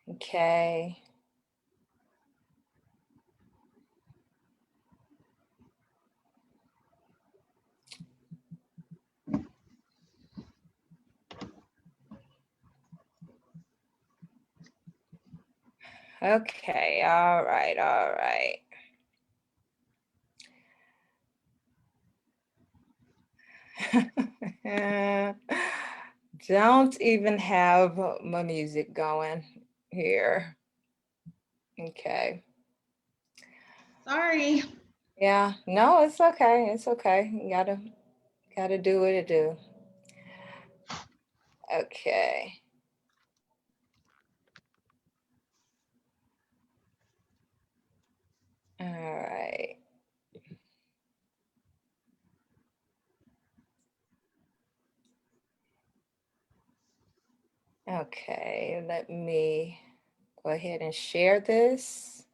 Okay. Okay, all right, all right. Don't even have my music going here. Okay. Sorry. Yeah, no, it's okay. It's okay. You gotta do what it do. Okay. All right. Okay, let me go ahead and share this.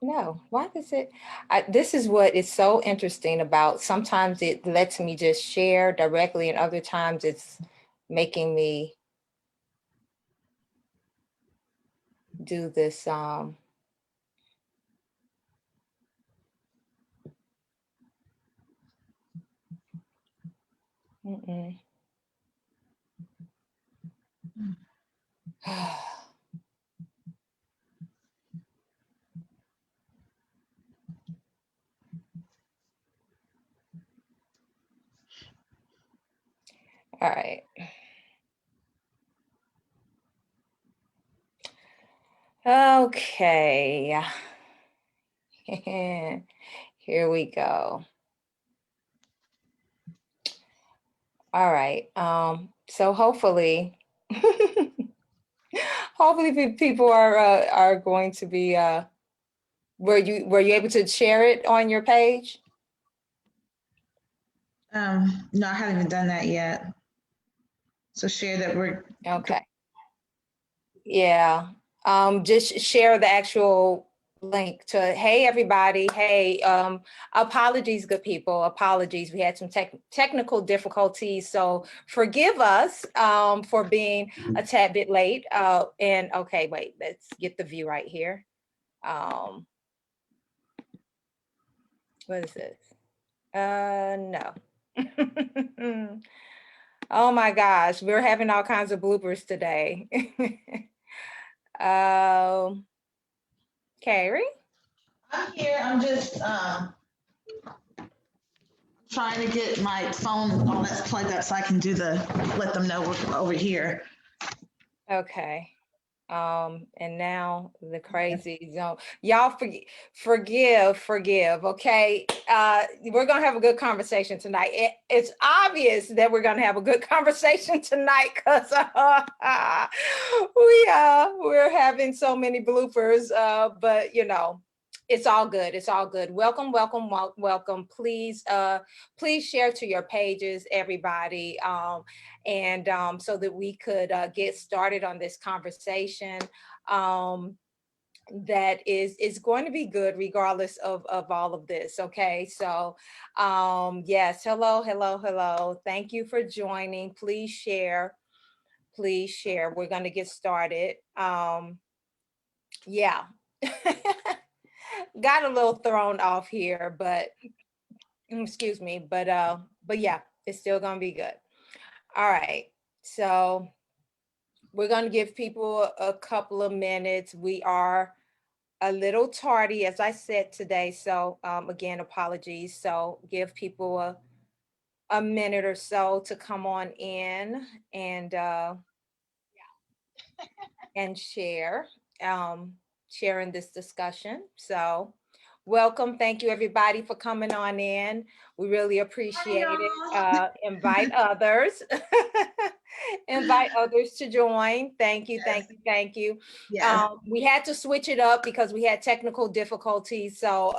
No, why does it? This is what is so interesting about. Sometimes it lets me just share directly, and other times it's making me do this. Mm-mm. All right. Okay. Here we go. All right. So hopefully, hopefully people are going to be were you able to share it on your page? No, I haven't even done that yet. So share that we're Okay. Yeah. Just share the actual link to, hey, everybody. Hey, apologies, good people. Apologies. We had some technical difficulties. So forgive us for being a tad bit late. And okay, wait, let's get the view right here. Um, what is this? No. Oh my gosh, we're having all kinds of bloopers today. Carrie? I'm here. I'm just trying to get my phone all that's plugged up so I can do the let them know we're over here. Okay. And now the crazy zone. Y'all forgive, okay? We're gonna have a good conversation tonight. It's obvious that we're gonna have a good conversation tonight because we're having so many bloopers, but you know, it's all good. It's all good. Welcome, welcome, welcome. Please share to your pages, everybody. And so that we could get started on this conversation that is going to be good regardless of all of this. Okay, so yes, hello. Thank you for joining. Please share. Please share. We're going to get started. Yeah. Got a little thrown off here, but excuse me, but yeah, it's still gonna be good. All right. So we're going to give people a couple of minutes. We are a little tardy, as I said today. So again, apologies. So give people a minute or so to come on in and share, um, sharing this discussion. So welcome. Thank you everybody for coming on in. We really Hi, appreciate it. y'all. Invite others. Invite others to join. Thank you, Yes, thank you. yes. We had to switch it up because we had technical difficulties. So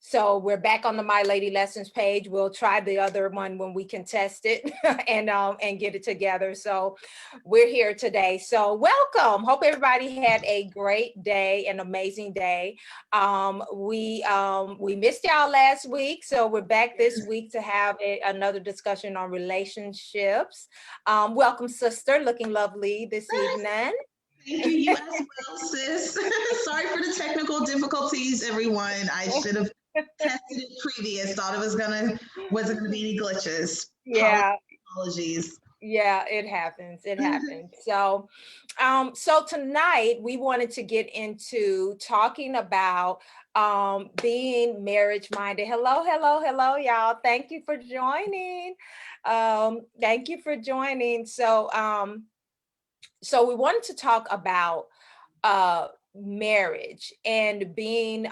So we're back on the My Lady Lessons page. We'll try the other one when we can test it and get it together. So we're here today. So welcome. Hope everybody had a great day, an amazing day. We missed y'all last week, so we're back this week to have another discussion on relationships. Welcome, sister, looking lovely this evening. Thank you. You as well, sis. Sorry for the technical difficulties, everyone. I should have tested it previous. Thought it wasn't gonna be any glitches. Yeah. Apologies. Yeah, it happens. It happens. So, so tonight we wanted to get into talking about being marriage minded. Hello, hello, hello, y'all. Thank you for joining. Thank you for joining. So we wanted to talk about marriage and being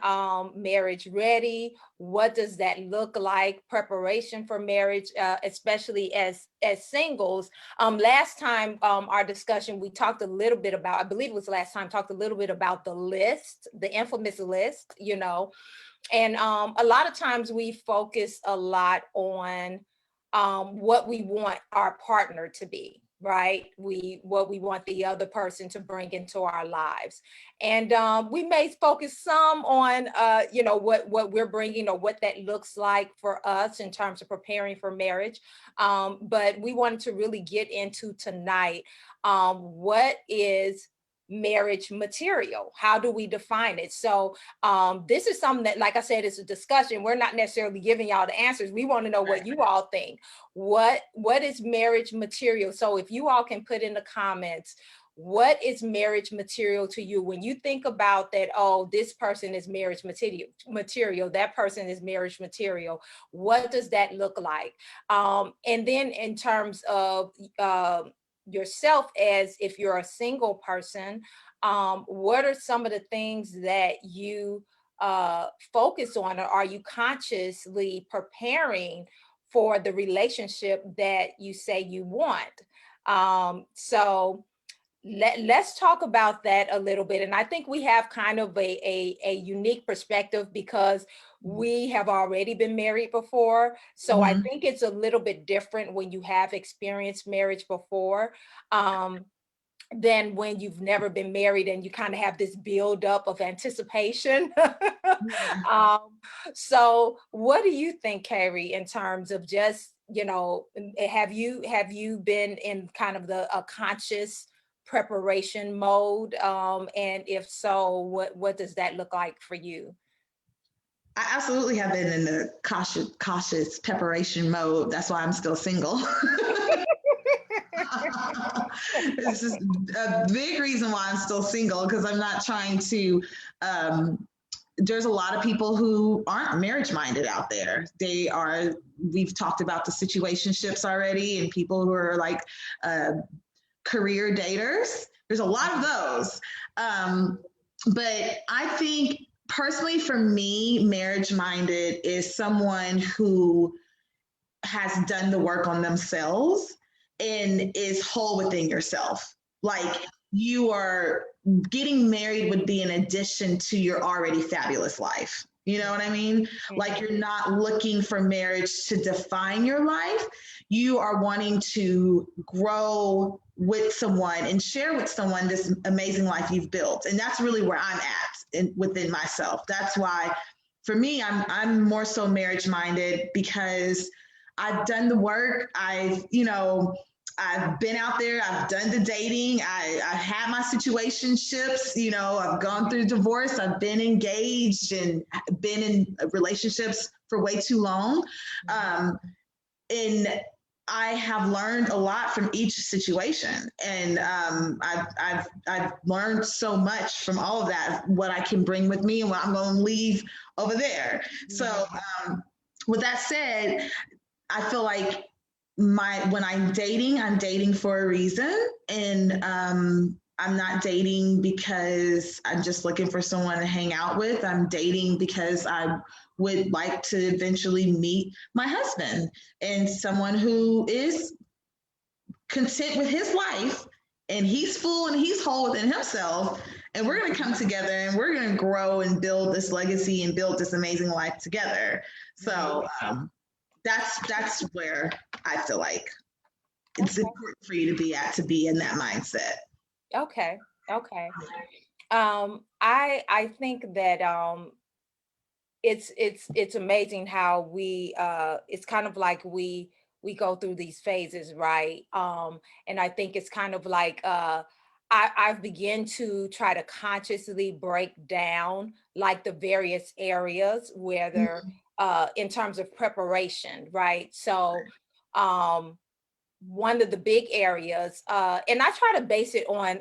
marriage ready. What does that look like? Preparation for marriage, especially as singles. Last time our discussion, we talked a little bit about, I believe it was last time, talked a little bit about the list, the infamous list, and a lot of times we focus a lot on what we want our partner to be, right? What we want the other person to bring into our lives, and we may focus some on what we're bringing or what that looks like for us in terms of preparing for marriage. But we wanted to really get into tonight what is marriage material? How do we define it? So this is something that, like I said, is a discussion. We're not necessarily giving y'all the answers. We want to know what you all think. What is marriage material? So if you all can put in the comments, what is marriage material to you? When you think about that, oh, this person is marriage material, that person is marriage material, what does that look like? And then in terms of yourself, as if you're a single person, what are some of the things that you focus on, or are you consciously preparing for the relationship that you say you want? So let's talk about that a little bit. And I think we have kind of a unique perspective because we have already been married before. So I think it's a little bit different when you have experienced marriage before. Than when you've never been married and you kind of have this build up of anticipation. So what do you think, Carrie, in terms of just, have you been in kind of a conscious preparation mode? And if so, what does that look like for you? I absolutely have been in the cautious preparation mode. That's why I'm still single. This is a big reason why I'm still single, because I'm not trying to there's a lot of people who aren't marriage minded out there. We've talked about the situationships already, and people who are like career daters. There's a lot of those. But I think personally for me, marriage minded is someone who has done the work on themselves and is whole within yourself. Like, you are getting married would be an addition to your already fabulous life. You know what I mean? Mm-hmm. Like, you're not looking for marriage to define your life. You are wanting to grow with someone and share with someone this amazing life you've built. And that's really where I'm at within myself. That's why for me, I'm more so marriage minded, because I've done the work. I've been out there. I've done the dating. I've had my situationships. I've gone through divorce. I've been engaged and been in relationships for way too long. And I have learned a lot from each situation. And I've learned so much from all of that, what I can bring with me and what I'm going to leave over there. So with that said, I feel like when I'm dating for a reason. And I'm not dating because I'm just looking for someone to hang out with. I'm dating because I would like to eventually meet my husband, and someone who is content with his life, and he's full and he's whole within himself. and we're going to come together and we're going to grow and build this legacy and build this amazing life together. So that's where I feel like it's important for you to be in that mindset. Okay. Okay. I think that it's amazing how we it's kind of like we go through these phases, right? And I think it's kind of like I've begun to try to consciously break down like the various areas where they're in terms of preparation, right? So um one of the big areas, and I try to base it on,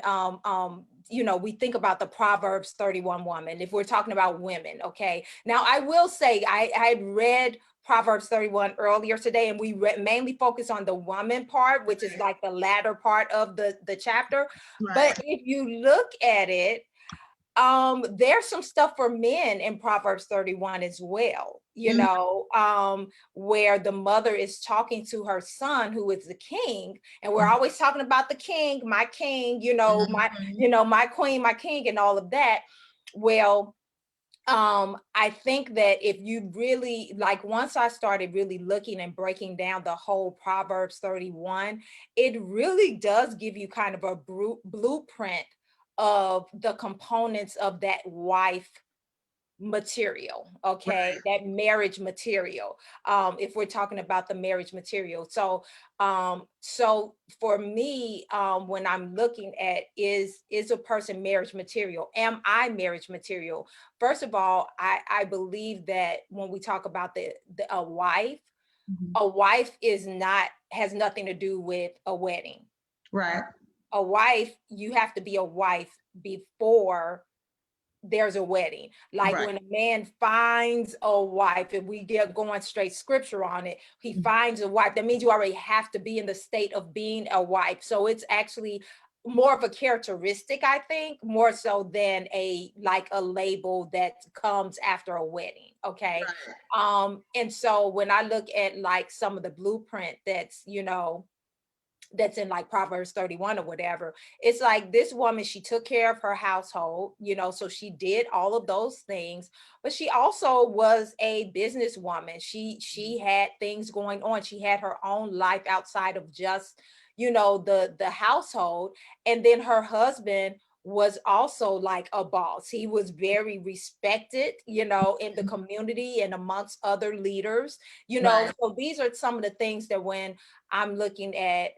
we think about the Proverbs 31 woman, if we're talking about women, okay? Now, I will say, I had read Proverbs 31 earlier today, and we mainly focus on the woman part, which is like the latter part of the chapter. Right. But if you look at it, there's some stuff for men in Proverbs 31 as well, where the mother is talking to her son who is the king, and we're always talking about the king, my king, my queen, my king, and all of that. Well, I think that if you really like, once I started really looking and breaking down the whole Proverbs 31, it really does give you kind of a blueprint of the components of that wife material, okay, that marriage material, if we're talking about the marriage material. So for me, when I'm looking at is a person marriage material, am I marriage material? First of all, I believe that when we talk about a wife, a wife has nothing to do with a wedding. Right. A wife, you have to be a wife before there's a wedding. Like when a man finds a wife, if we get going straight scripture on it, he finds a wife, that means you already have to be in the state of being a wife. So it's actually more of a characteristic, I think, more so than a label that comes after a wedding. Okay. And so when I look at like some of the blueprint that's in like Proverbs 31 or whatever. It's like this woman, she took care of her household, so she did all of those things, but she also was a businesswoman. She had things going on. She had her own life outside of just, the household. And then her husband was also like a boss. He was very respected, in the community and amongst other leaders, so these are some of the things that when I'm looking at,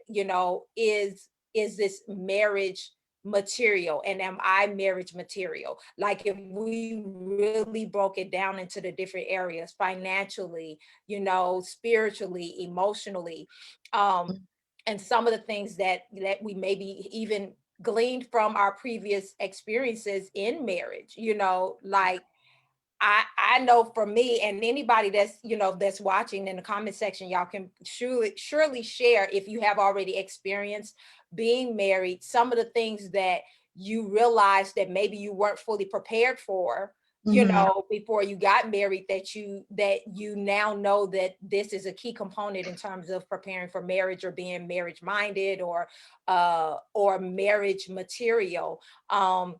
is this marriage material, and am I marriage material? Like if we really broke it down into the different areas, financially, spiritually, emotionally, and some of the things that we maybe even gleaned from our previous experiences in marriage, like I know for me, and anybody that's watching in the comment section, y'all can surely share if you have already experienced being married, some of the things that you realized that maybe you weren't fully prepared for, before you got married, that you now know that this is a key component in terms of preparing for marriage or being marriage minded or marriage material. For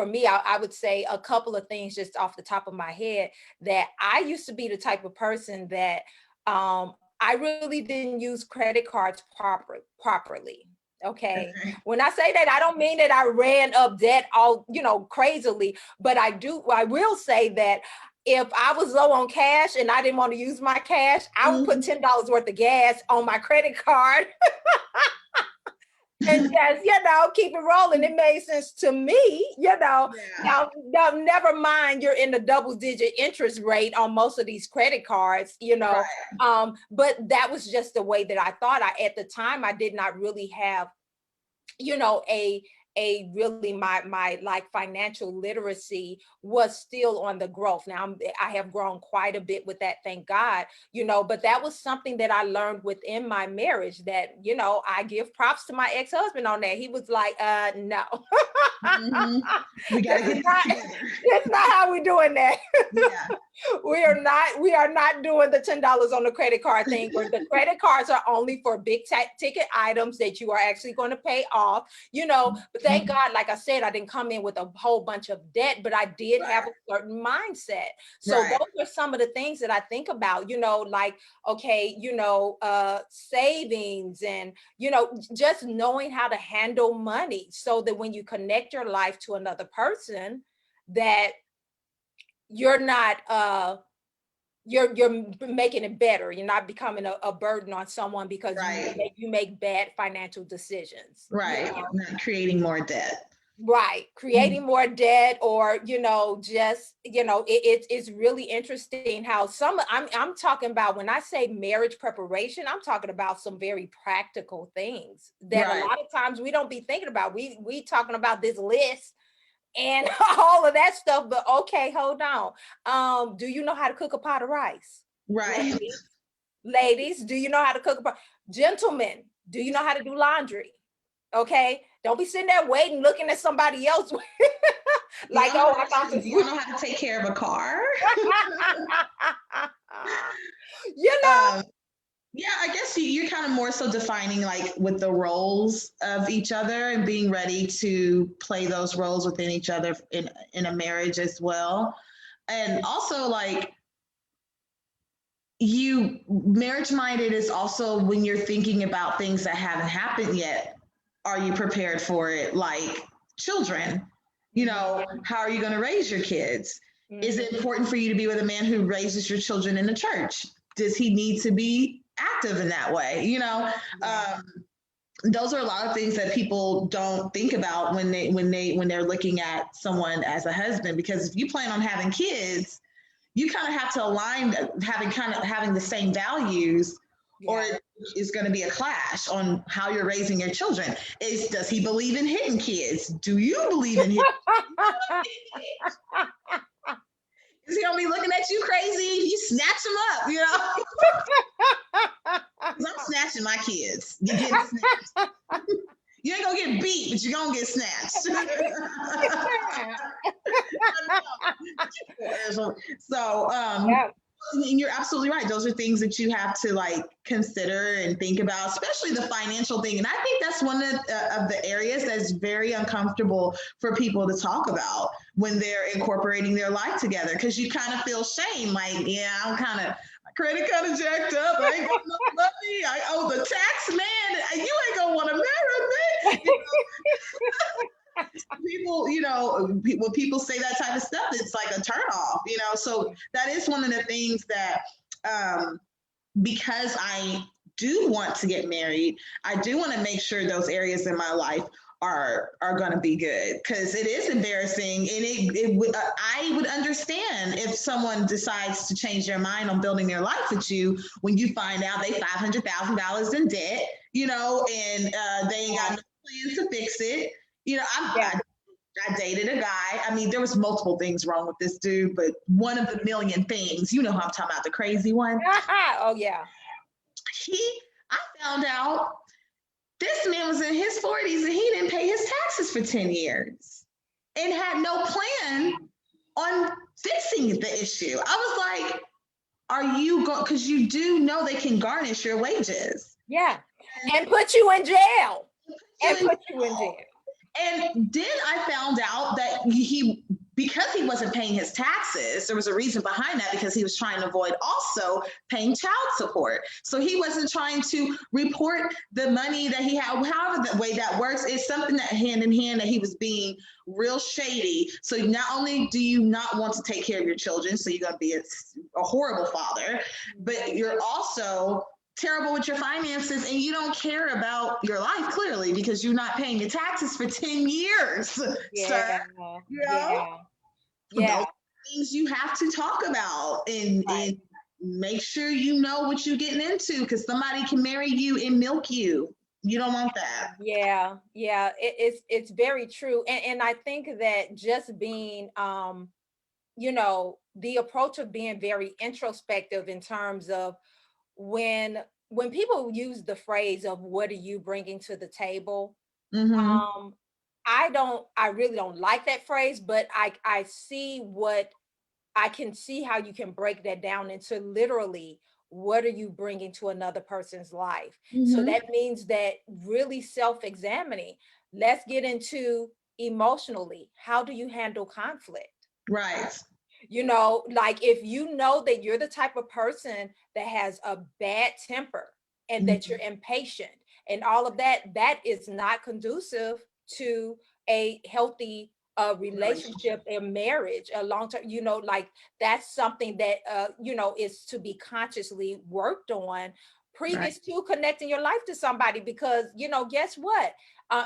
me, I would say a couple of things just off the top of my head, that I used to be the type of person that I really didn't use credit cards properly. Okay. When I say that, I don't mean that I ran up debt all, crazily, but I will say that if I was low on cash and I didn't want to use my cash, I would put $10 worth of gas on my credit card and just, keep it rolling. It made sense to me, Now, never mind, you're in the double-digit interest rate on most of these credit cards, but that was just the way that I thought. At the time, I did not really have, a really my like financial literacy was still on the growth. Now I have grown quite a bit with that, thank God, but that was something that I learned within my marriage that, I give props to my ex-husband on that. He was like, no. We gotta get this together. It's not how we're doing that. Yeah. We are not doing the $10 on the credit card thing, or the credit cards are only for big ticket items that you are actually going to pay off, but thank God, like I said, I didn't come in with a whole bunch of debt, but I did have Right. a certain mindset. So Right. those are some of the things that I think about, like, okay, savings and, just knowing how to handle money so that when you connect your life to another person, that you're not you're making it better. You're not becoming a burden on someone because Right. you make bad financial decisions. Right. Not creating more debt. Right, Mhm. creating more debt, or just it's really interesting how I'm talking about, when I say marriage preparation, I'm talking about some very practical things that a Right. lot of times we don't be thinking about. We talking about this list and all of that stuff, but okay, hold on. Do you know how to cook a pot of rice? Right. Ladies, do you know how to cook a pot? Gentlemen, do you know how to do laundry? Okay, don't be sitting there waiting, looking at somebody else Do like, y'all know oh, how I thought to, this do y'all was. know how to take care of a car? you know, um, yeah, I guess you're kind of more so defining like with the roles of each other and being ready to play those roles within each other in a marriage as well. And also like you marriage minded is also when you're thinking about things that haven't happened yet. Are you prepared for it? Like children, how are you going to raise your kids? Is it mhm, important for you to be with a man who raises your children in the church? Does he need to be active in that way? yeah. Those are a lot of things that people don't think about when they're looking at someone as a husband, because if you plan on having kids, you kind of have to align having the same values, or Yeah. it's going to be a clash on how you're raising your children. Does he believe in hitting kids? Do you believe in hitting? Is he gonna be looking at you crazy if you snatch him up? Because I'm snatching my kids. You're getting snatched. You ain't gonna get beat, but you're gonna get snatched. So, Yeah. and you're absolutely right. Those are things that you have to like consider and think about, especially the financial thing. And I think that's one of the areas that's very uncomfortable for people to talk about when they're incorporating their life together, because you kind of feel shame. Like, yeah, my credit kind of jacked up. I ain't got no money. I owe the tax man. You ain't gonna want to marry me. People, when people say that type of stuff, it's like a turnoff. So that is one of the things that, because I do want to get married, I do want to make sure those areas in my life are going to be good, because it is embarrassing, and I would understand if someone decides to change their mind on building their life with you when you find out they $500,000 in debt, and they ain't got no plans to fix it. Yeah. I dated a guy. I mean, there was multiple things wrong with this dude, but one of the million things, who I'm talking about, the crazy one. Oh yeah. I found out this man was in his 40s and he didn't pay his taxes for 10 years and had no plan on fixing the issue. I was like, are you going, because you do know they can garnish your wages. Yeah. And put you in jail. And put you in jail. And then I found out that because he wasn't paying his taxes, there was a reason behind that, because he was trying to avoid also paying child support. So he wasn't trying to report the money that he had. However, the way that works is something that hand in hand that he was being real shady. So not only do you not want to take care of your children, so you're going to be a horrible father, but you're also terrible with your finances, and you don't care about your life, clearly, because you're not paying your taxes for 10 years, Yeah. sir. Yeah. Yeah. Those things you have to talk about, and make sure you know what you're getting into, because somebody can marry you and milk you. You don't want that. Yeah. Yeah. It's very true. And I think that just being the approach of being very introspective in terms of when people use the phrase of what are you bringing to the table, Mm-hmm. um I really don't like that phrase, but I can see how you can break that down into literally what are you bringing to another person's life. So Mm-hmm. that means that really self-examining, let's get into emotionally. How do you handle conflict? Right. You know, like if you know that you're the type of person that has a bad temper and that you're Mhm. impatient and all of that, that is not conducive to a healthy relationship Relationship. and marriage, a long term, you know, like that's something that, you know, is to be consciously worked on Right. previous to connecting your life to somebody. Because, you know, guess what?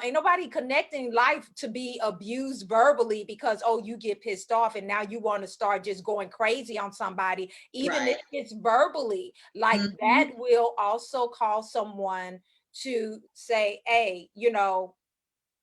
Ain't nobody connecting life to be abused verbally because, oh, you get pissed off and now you want to start just going crazy on somebody, even if Right. it's verbally. Like that Mhm. will also cause someone to say, hey, you know,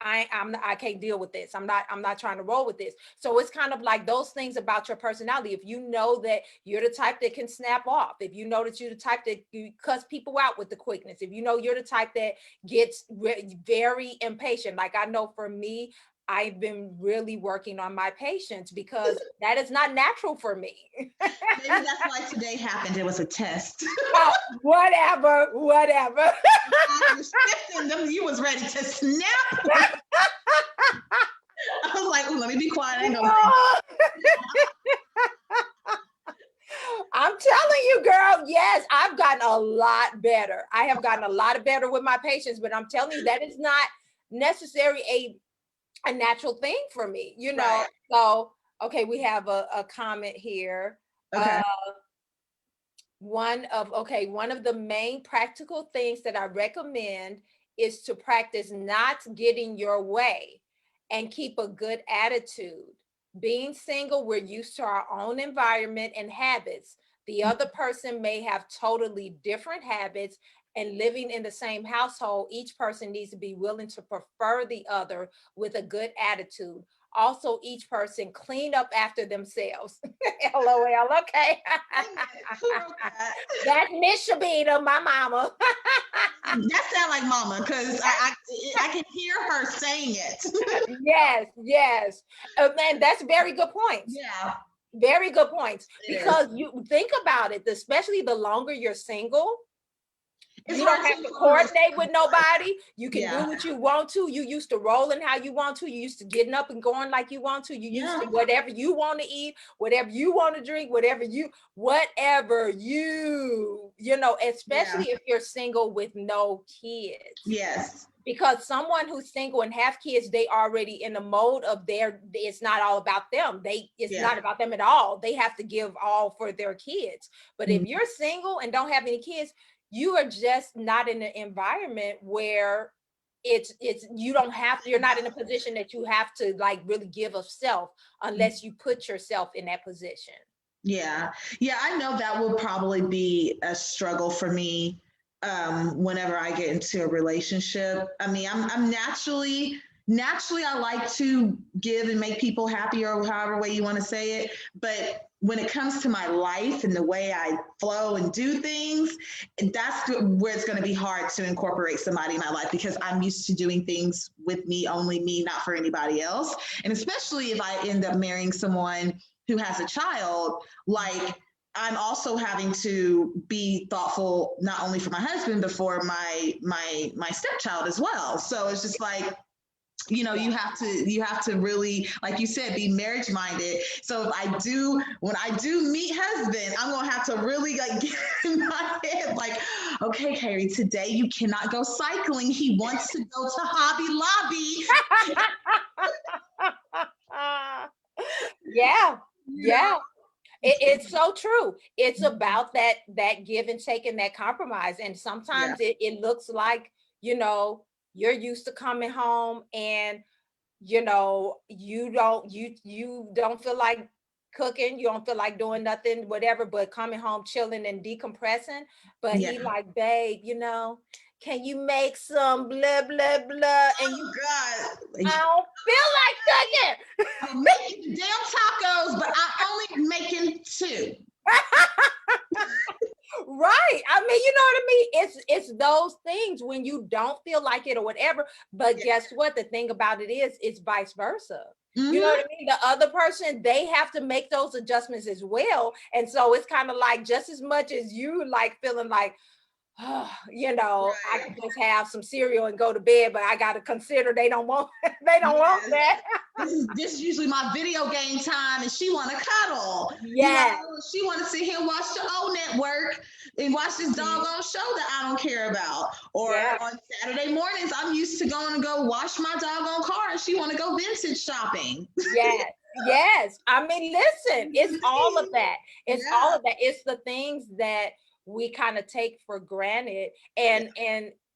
I can't deal with this. I'm not trying to roll with this. So it's kind of like those things about your personality. If you know that you're the type that can snap off, if you know that you're the type that you cuss people out with the quickness, if you know you're the type that gets very impatient. Like I know for me, I've been really working on my patience because that is not natural for me. Maybe that's why today happened. It was a test. Oh, whatever, whatever. I was shifting them. You was ready to snap. I was like, "Ooh, let me be quiet. I ain't gonna say I'm telling you, girl, yes, I've gotten a lot better. I have gotten a lot better with my patients, but I'm telling you, that is not necessarily a natural thing for me, you know. right. So, okay, we have a comment here. Uh, Okay. one of the main practical things that I recommend is to practice not getting your way and keep a good attitude. Being single, we're used to our own environment and habits. The other person may have totally different habits, and living in the same household, each person needs to be willing to prefer the other with a good attitude. Also, each person clean up after themselves. LOL. Okay. Amen. Who wrote that? That's Miss Shabita, my mama. That sound like mama, because I can hear her saying it. Yes, yes. Man, that's very good points. Yeah, Very good points. it is. Because you think about it, especially the longer you're single, It's you hard don't to have to form a coordinate with nobody. You can do yeah. what you want to. You used to rolling how you want to. You used to getting up and going like you want to. You used Yeah. to whatever you want to eat, whatever you want to drink, you know, Yeah. especially if you're single with no kids. Yes. Because someone who's single and have kids, they already in the mode of it's not all about them. It's Yeah. not about them at all. They have to give all for their kids. But if Mm. you're single and don't have any kids, you are just not in an environment where you don't have you're not in a position that you have to like really give of self unless you put yourself in that position. Yeah. Yeah, I know that will probably be a struggle for me whenever I get into a relationship. I mean, I'm naturally I like to give and make people happy or however way you want to say it, but when it comes to my life and the way I flow and do things, that's where it's going to be hard to incorporate somebody in my life because I'm used to doing things with me, only me, not for anybody else. And especially if I end up marrying someone who has a child, like I'm also having to be thoughtful not only for my husband but for my stepchild as well. So it's just like Yeah. you have to really, like you said, be marriage minded. So if I do when I do meet husband, I'm gonna have to really like get in my head like, okay, Carrie, today you cannot go cycling. He wants to go to Hobby Lobby. Yeah, You know? yeah. It's so true. It's about that give and take and that compromise. And Yeah. sometimes it looks like, you know, you're used to coming home and you know, you don't feel like cooking, you don't feel like doing nothing, whatever, but coming home, chilling and decompressing. But Yeah. he like, babe, you know, can you make some blah blah blah? And Oh God. I Like, don't feel like cooking. I'm making the damn tacos, but I'm only making two. Right. I mean, you know what I mean? It's those things when you don't feel like it or whatever. But Yeah. guess what? The thing about it is it's vice versa. You know Mm-hmm. what I mean? The other person, they have to make those adjustments as well. And so it's kind of like just as much as you like feeling like, you know, I Right. could just have some cereal and go to bed, but I got to consider they don't want they don't want Yes. that. This is usually my video game time, and she want to cuddle. You know, Yes. she want to sit here and watch the O Network and watch this Mhm. doggone show that I don't care about. Or Yeah. on Saturday mornings, I'm used to going to go wash my doggone car, and she want to go vintage shopping. Yes. Yes. I mean, listen, it's all of that. It's all Yeah. of that. It's the things that we kind of take for granted. Yeah.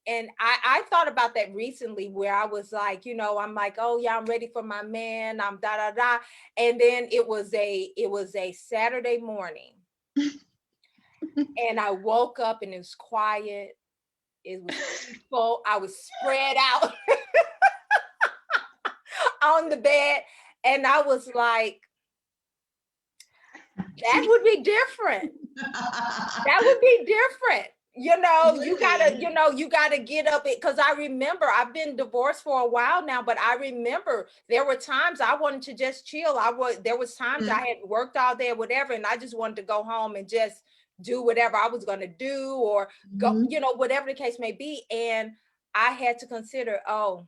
And I thought about that recently where I was like, you know, I'm like, oh yeah, I'm ready for my man. I'm da da da. And then it was a Saturday morning and I woke up and it was quiet. It was peaceful. I was spread out on the bed and I was like, that would be different. That would be different. You It know, would be. you gotta get up it because I remember I've been divorced for a while now, but I remember there were times I wanted to just chill. There was times I Mhm. had worked all day or whatever, and I just wanted to go home and just do whatever I was gonna do or go, Mhm. whatever the case may be. And I had to consider, oh,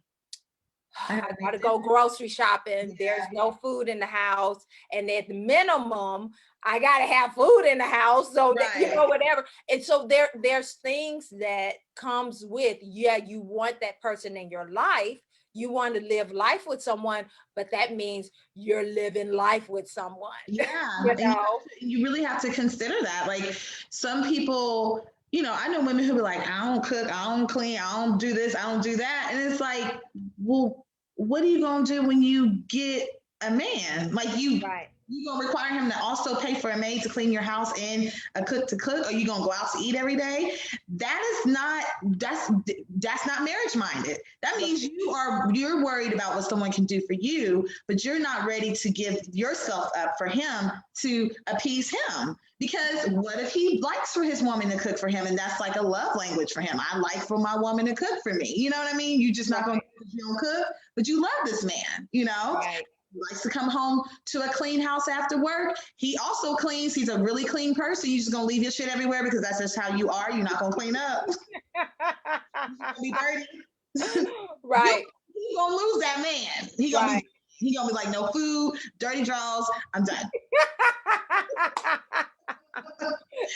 I I gotta make gotta go dinner. grocery shopping. Yeah. There's no food in the house. And at the minimum, I gotta have food in the house. So that, Right. whatever. And so there's things that comes with, yeah, you want that person in your life. You want to live life with someone, but that means you're living life with someone, Yeah, you and know? you really have to consider that. Like some people, I know women who be like, I don't cook, I don't clean, I don't do this, I don't do that, and it's like, well, what are you gonna do when you get a man? Like Right. you gonna require him to also pay for a maid to clean your house and a cook to cook, or you gonna go out to eat every day? That is not that's not marriage minded. That means you're worried about what someone can do for you, but you're not ready to give yourself up for him to appease him. Because what if he likes for his woman to cook for him, and that's like a love language for him? I like for my woman to cook for me. You know what I mean? You just not gonna Right. do you don't cook, but you love this man. Right. He likes to come home to a clean house after work. He also cleans. He's a really clean person. You just gonna leave your shit everywhere because that's just how you are. You're not gonna clean up. You're gonna be dirty. you Right. He gonna lose that man. Right. He gonna be like, no food, dirty drawers. I'm done.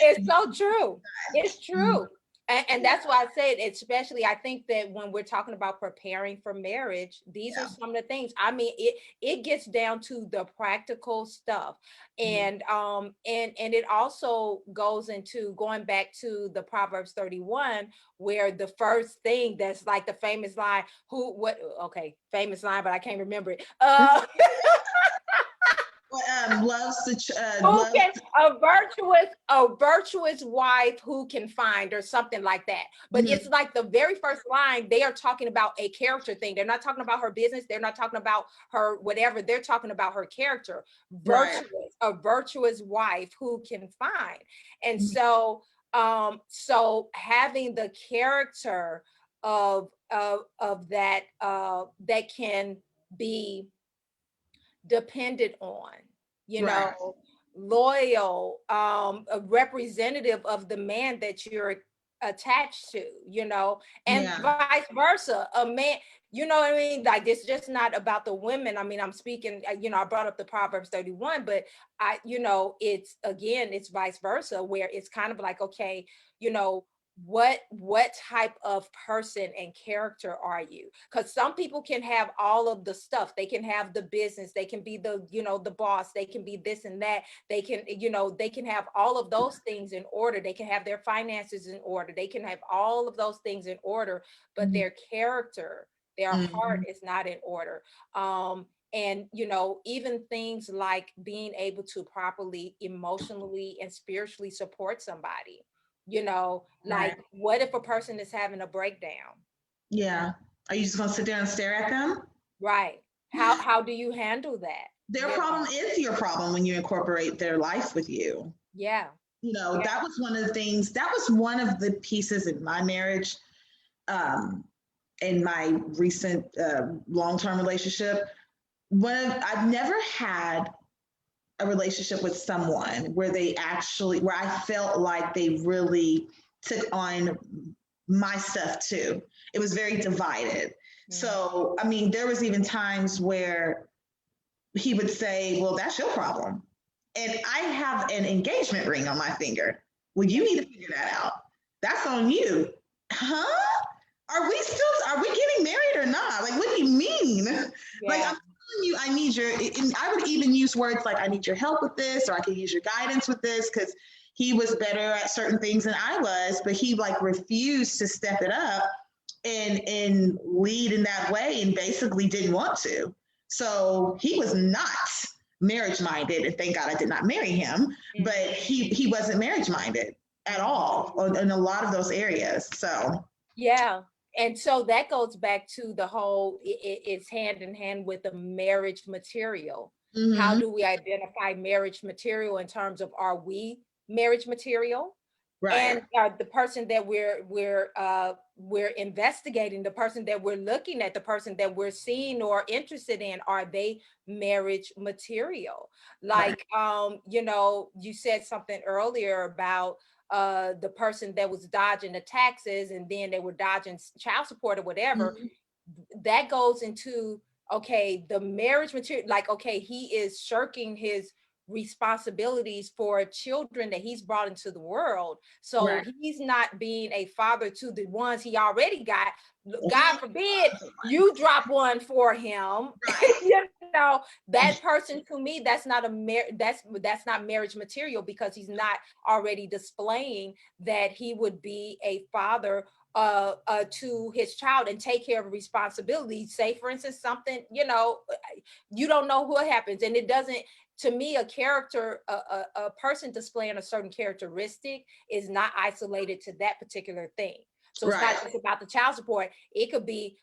It's so true. It's true. And that's why I said, especially, I think that when we're talking about preparing for marriage, these are Yeah. some of the things. I mean, it gets down to the practical stuff. Mhm. And it also goes into going back to the Proverbs 31, where the first thing that's like the famous line, famous line, but I can't remember it. Who Loves. can a virtuous wife who can find or something like that. But Mhm. it's like the very first line, they are talking about a character thing. They're not talking about her business, they're not talking about her whatever, they're talking about her character. Right. A virtuous wife who can find. And Mhm. so having the character of that that can be depended on, you Right. know, loyal, a representative of the man that you're attached to, and Yeah. vice versa. A man, you know what I mean? Like, it's just not about the women. I mean, I'm speaking, I brought up the Proverbs 31, but it's again, it's vice versa, where it's kind of like, okay, you know, what type of person and character are you? Because some people can have all of the stuff. They can have the business, they can be the boss, they can be this and that, they can have all of those things in order, they can have their finances in order, they can have all of those things in order, but Mhm. their character, their heart Mhm. is not in order. And even things like being able to properly emotionally and spiritually support somebody, like, Right. what if a person is having a breakdown? Yeah. Are you just gonna sit there and stare at them? Right. How do you handle that? Their You problem know? is your problem when you incorporate their life with you. Yeah. Yeah. That was one of the things, that was one of the pieces in my marriage, um, in my recent long-term relationship. I've never had a relationship with someone where I felt like they really took on my stuff too. It was very divided. So, I mean, there was even times where he would say, well, that's your problem. And I have an engagement ring on my finger. Well, you need to figure that out. That's on you. Huh? Are we getting married or not? Like, what do you mean? Like, I'm telling you, I need your, and I would even use words like, I need your help with this, or I could use your guidance with this, because he was better at certain things than I was, but he like refused to step it up and lead in that way and basically didn't want to. So he was not marriage minded, and thank God I did not marry him, but he wasn't marriage minded at all in a lot of those areas. So yeah. And so that goes back to the whole, it's hand in hand with the marriage material. How do we identify marriage material in terms of, are we marriage material? right, And the person that we're investigating, the person that we're looking at, the person that we're seeing or interested in, are they marriage material? right. Like, you know, you said something earlier about the person that was dodging the taxes, and then they were dodging child support or whatever. That goes into, okay, the marriage material, like, okay, he is shirking his responsibilities for children that he's brought into the world. So Right. he's not being a father to the ones he already got. God forbid you drop one for him. Right. You know, that person, to me, that's not that's not marriage material, because he's not already displaying that he would be a father to his child and take care of responsibilities. Say, for instance, something, you know, you don't know what happens, and it doesn't. To me, a character, a person displaying a certain characteristic is not isolated to that particular thing. So it's Right. not just about the child support. It could be,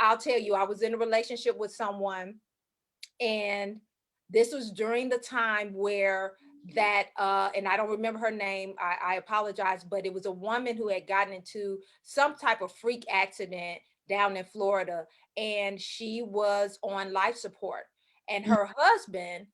I'll tell you, I was in a relationship with someone, and this was during the time where that and I don't remember her name, I apologize, but it was a woman who had gotten into some type of freak accident down in Florida, and she was on life support, and her husband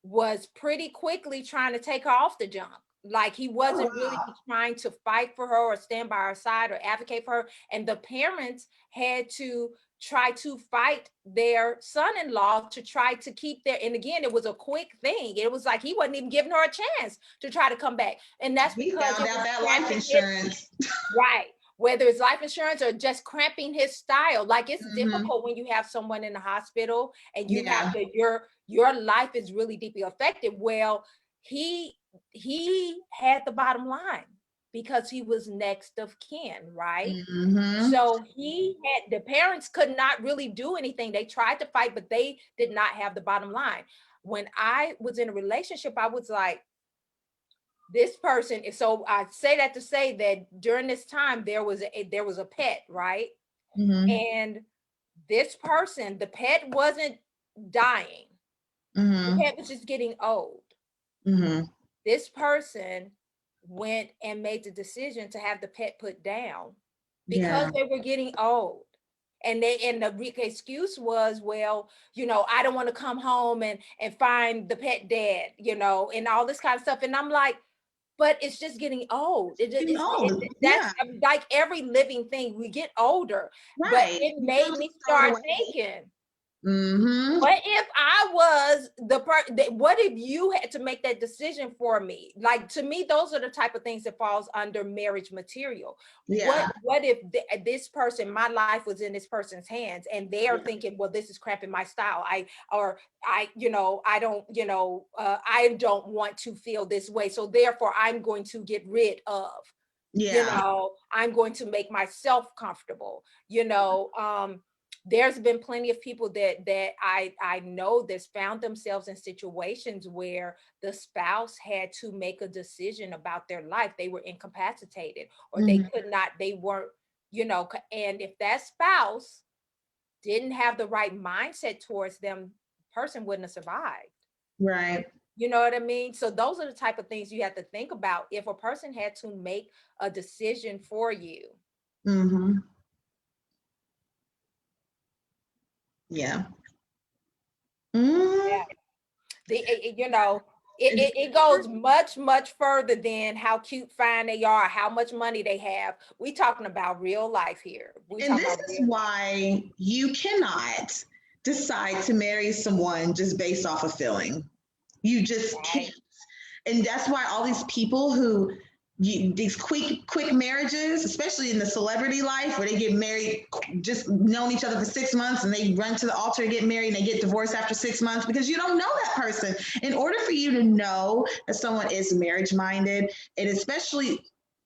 was pretty quickly trying to take her off the junk. Like, he Oh, wasn't really wow. trying to fight for her or stand by her side or advocate for her. And the parents had to try to fight their son-in-law to try to keep their, and again, it was a quick thing. It was like he wasn't even giving her a chance to try to come back. And that's He because found it out was that life cramping his, insurance. right. Whether it's life insurance or just cramping his style. Like, it's difficult when you have someone in the hospital and you have Yeah. to, your life is really deeply affected. Well, he had the bottom line because he was next of kin, right? So he had, the parents could not really do anything. They tried to fight, but they did not have the bottom line. When I was in a relationship, I was like, this person. So I say that to say that during this time there was a pet, right? And this person, the pet wasn't dying. The pet was just getting old. This person went and made the decision to have the pet put down because Yeah. they were getting old. And the excuse was, well, you know, I don't want to come home and find the pet dead, you know, and all this kind of stuff. And I'm like, but it's just getting old. Getting old. That's Yeah. like every living thing. We get older, but Right. it You can't made me just throw it start away. thinking, Mm-hmm. what if I was what if you had to make that decision for me? Like, to me, those are the type of things that falls under marriage material. Yeah. What if this person, my life was in this person's hands, and they are thinking, well, this is cramping my style. You know, I don't want to feel this way. So therefore I'm going to get rid of, you Yeah. know, I'm going to make myself comfortable, you know. There's been plenty of people that I know that's found themselves in situations where the spouse had to make a decision about their life. They were incapacitated, or they could not, they weren't, you know, and if that spouse didn't have the right mindset towards them, person wouldn't have survived. Right. You know what I mean? So those are the type of things you have to think about if a person had to make a decision for you. Mm-hmm. Yeah. Mm-hmm. Yeah. You know, it goes much, much further than how cute, fine they are, how much money they have. We talking about real life here. We And talking this about is real. why you cannot decide to marry someone just based off of feeling. You just Right. can't. And that's why all these people who these quick marriages, especially in the celebrity life where they get married, just known each other for 6 months and they run to the altar and get married and they get divorced after 6 months because you don't know that person. In order for you to know that someone is marriage minded, and especially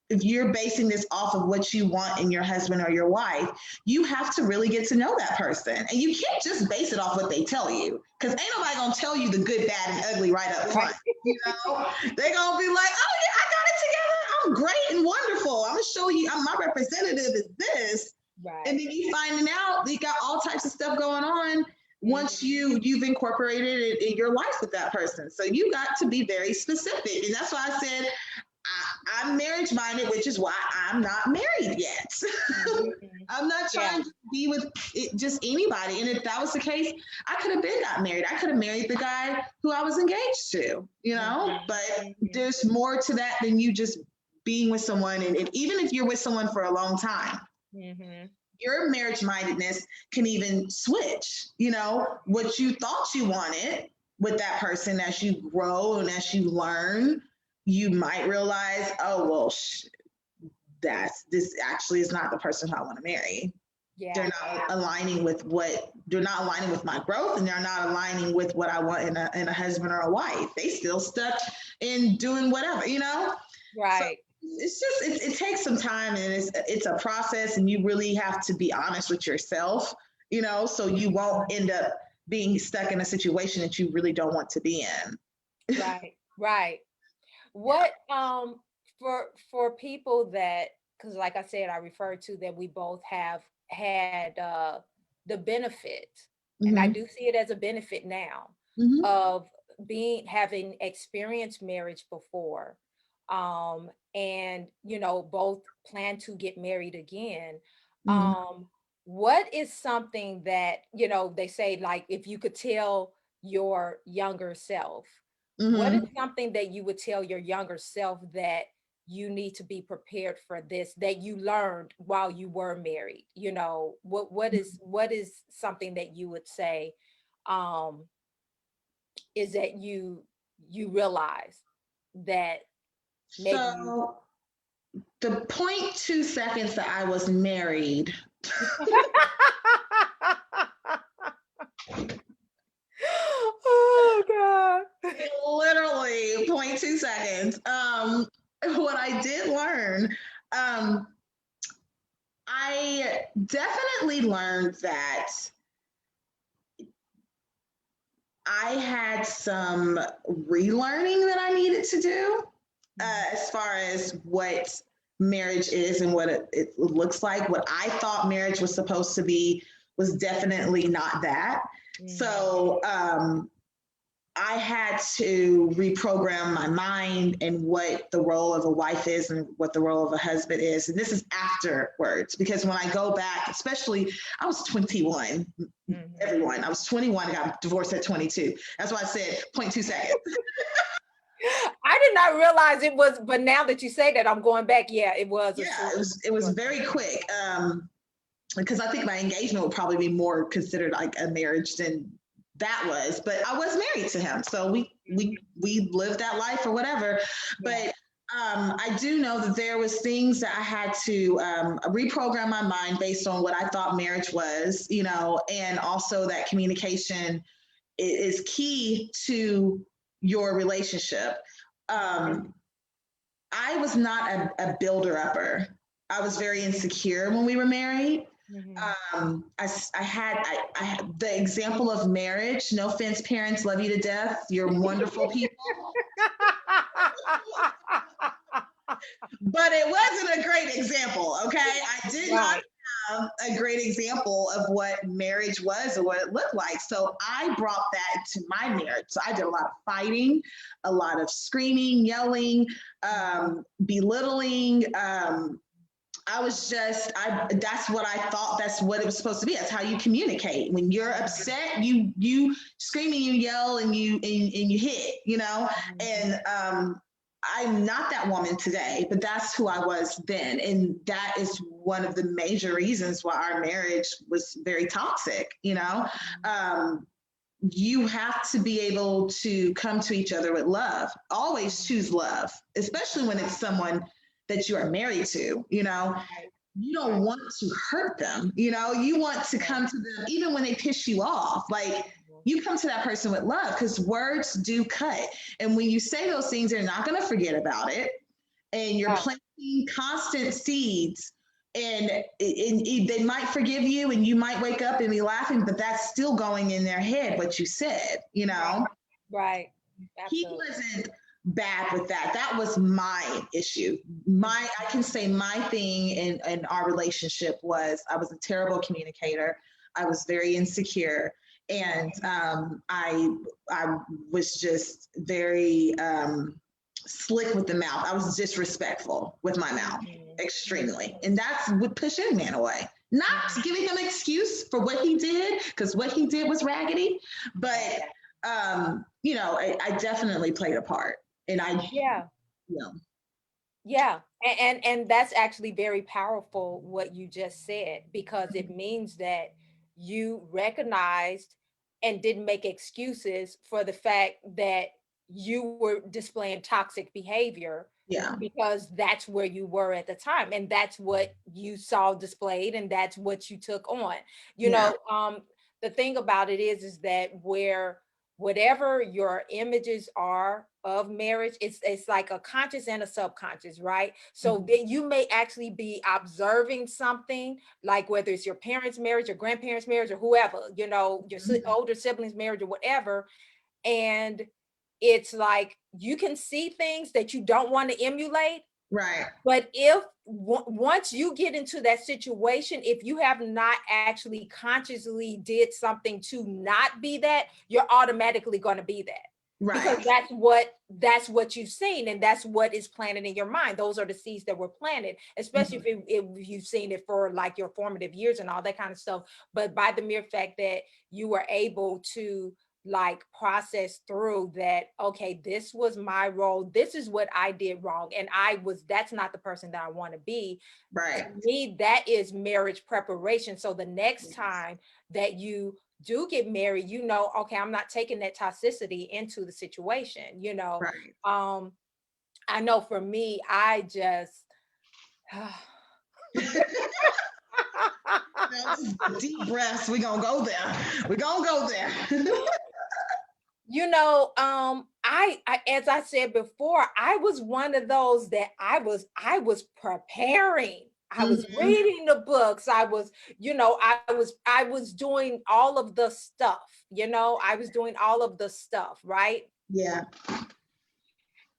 if you're basing this off of what you want in your husband or your wife, you have to really get to know that person. And you can't just base it off what they tell you, because ain't nobody gonna tell you the good, bad, and ugly right up front. You know, they're gonna be like, oh yeah, I got it together. I'm great and wonderful. I'm gonna show you, my representative is this. Right. And then you finding out you got all types of stuff going on once you've incorporated it in your life with that person. So you got to be very specific. And that's why I said I'm marriage minded, which is why I'm not married yet. I'm not trying to be with just anybody. And if that was the case, I could have been got married. I could have married the guy who I was engaged to, you know, but there's more to that than you just being with someone. And even if you're with someone for a long time, your marriage mindedness can even switch, you know, what you thought you wanted with that person. As you grow and as you learn, you might realize, oh, well, this actually is not the person who I want to marry. They're not aligning with my growth, and they're not aligning with what I want in a husband or a wife. They still stuck in doing whatever, you know? Right. So it's just, it takes some time, and it's a process, and you really have to be honest with yourself, you know, so you won't end up being stuck in a situation that you really don't want to be in. Right. What for people that, because like I said, I referred to that we both have had the benefit, and I do see it as a benefit now of having experienced marriage before, and you know, both plan to get married again. What is something that, you know, they say, like, if you could tell your younger self, what is something that you would tell your younger self that you need to be prepared for this, that you learned while you were married? You know, what is something that you would say is that you realize that maybe So the 0.2 seconds that I was married. Oh God. Literally 0.2 seconds. What I did learn, I definitely learned that I had some relearning that I needed to do as far as what marriage is and what it looks like. What I thought marriage was supposed to be was definitely not that. So I had to reprogram my mind and what the role of a wife is and what the role of a husband is. And this is afterwards, because when I go back, especially, I was 21, everyone. I was 21 and got divorced at 22. That's why I said 0.2 seconds. I did not realize it was, but now that you say that, I'm going back. Yeah, it was. Yeah, it was very quick. Because I think my engagement would probably be more considered like a marriage than that was, but I was married to him, so we lived that life or whatever. But I do know that there was things that I had to reprogram my mind based on what I thought marriage was, you know, and also that communication is key to your relationship. I was not a builder upper. I was very insecure when we were married. I had the example of marriage. No offense, parents, love you to death. You're wonderful people. But it wasn't a great example, okay? I did not have a great example of what marriage was or what it looked like. So I brought that to my marriage. So I did a lot of fighting, a lot of screaming, yelling, belittling, I was just, that's what I thought. That's what it was supposed to be. That's how you communicate. When you're upset, you scream and you yell and and you hit, you know. And I'm not that woman today, but that's who I was then, and that is one of the major reasons why our marriage was very toxic. You know, you have to be able to come to each other with love. Always choose love, especially when it's someone that you are married to, you know. You don't want to hurt them, you know. You want to come to them even when they piss you off. Like, you come to that person with love, because words do cut. And when you say those things, they're not going to forget about it. And you're planting constant seeds, and they might forgive you and you might wake up and be laughing, but that's still going in their head what you said, you know. Right. He wasn't bad with that. That was my issue. I can say my thing in our relationship was I was a terrible communicator. I was very insecure, and I was just very slick with the mouth. I was disrespectful with my mouth, extremely, and that's what pushed any man away. Not giving him an excuse for what he did, because what he did was raggedy, but you know, I definitely played a part, and Yeah. you know, Yeah. And that's actually very powerful what you just said, because it means that you recognized and didn't make excuses for the fact that you were displaying toxic behavior, yeah, because that's where you were at the time, and that's what you saw displayed, and that's what you took on. You yeah, know, the thing about it is that where whatever your images are of marriage, it's like a conscious and a subconscious, right? So then you may actually be observing something, like whether it's your parents' marriage, your grandparents' marriage, or whoever, you know, your older siblings' marriage or whatever, and it's like you can see things that you don't want to emulate. right, But if once you get into that situation, if you have not actually consciously did something to not be that, you're automatically going to be that, because right. that's what you've seen, and that's what is planted in your mind. Those are the seeds that were planted, especially Mhm. if you've seen it for like your formative years and all that kind of stuff. But by the mere fact that you were able to like process through that, okay, this was my role, this is what I did wrong, and that's not the person that I want to be. To Right. me, that is marriage preparation. So the next Yes. time that you do get married, you know, okay, I'm not taking that toxicity into the situation, you know. Right. I know for me, I just Now, just deep breaths. We're gonna go there. We're gonna go there. you know, I as I said before, I was one of those that I was preparing. I was Mhm. reading the books. I was, you know, I was doing all of the stuff, you know, I was doing all of the stuff, right? Yeah.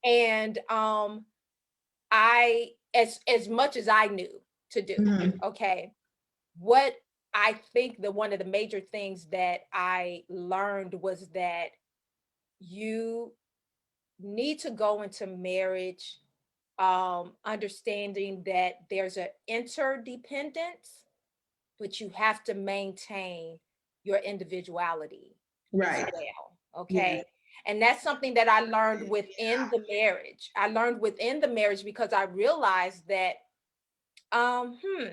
And I as much as I knew to do, Mhm. okay, what I think that one of the major things that I learned was that you need to go into marriage understanding that there's an interdependence, but you have to maintain your individuality as Right. well. Yeah. Okay. And that's something that I learned within the marriage. I learned within the marriage because I realized that um, hmm,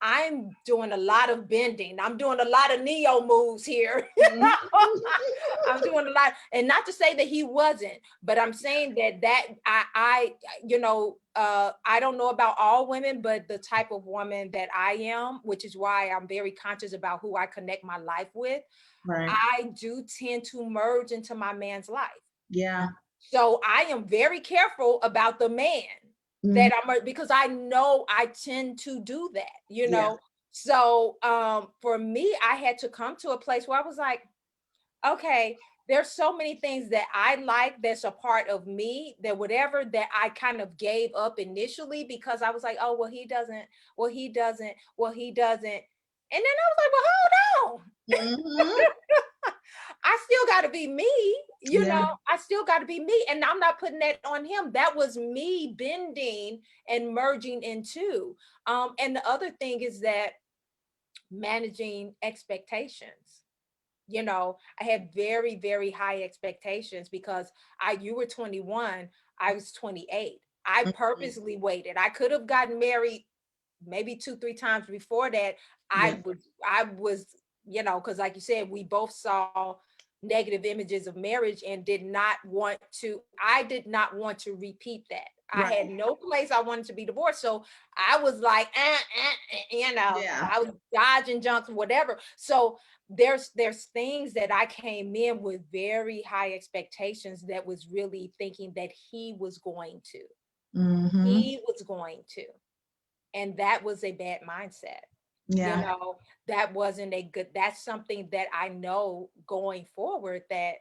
I'm doing a lot of bending. I'm doing a lot of neo moves here. You Mhm. know? I'm doing a lot, and not to say that he wasn't, but I'm saying that you know, I don't know about all women, but the type of woman that I am, which is why I'm very conscious about who I connect my life with, Right. I do tend to merge into my man's life. Yeah. So I am very careful about the man Mhm. that because I know I tend to do that, you Yeah. know. So for me, I had to come to a place where I was like, okay, there's so many things that I like that's a part of me, that whatever that I kind of gave up initially because I was like, oh well, he doesn't, well, he doesn't, well, he doesn't. And then I was like, well, hold on. Mhm. I still got to be me, Yeah. I still got to be me. And I'm not putting that on him. That was me bending and merging into. And the other thing is that managing expectations. I had very, very high expectations because you were 21, I was 28. I Mhm. purposely waited. I could have gotten married maybe 2 3 times before that. Yeah. I was because like you said, we both saw negative images of marriage and did not want to repeat that. I Right. had no place I wanted to be divorced, so I was like Yeah. I was dodging junks, whatever. So there's things that I came in with very high expectations, that was really thinking that Hmm. he was going to, and that was a bad mindset. you Yeah. know that wasn't a good, that's something that I know going forward, that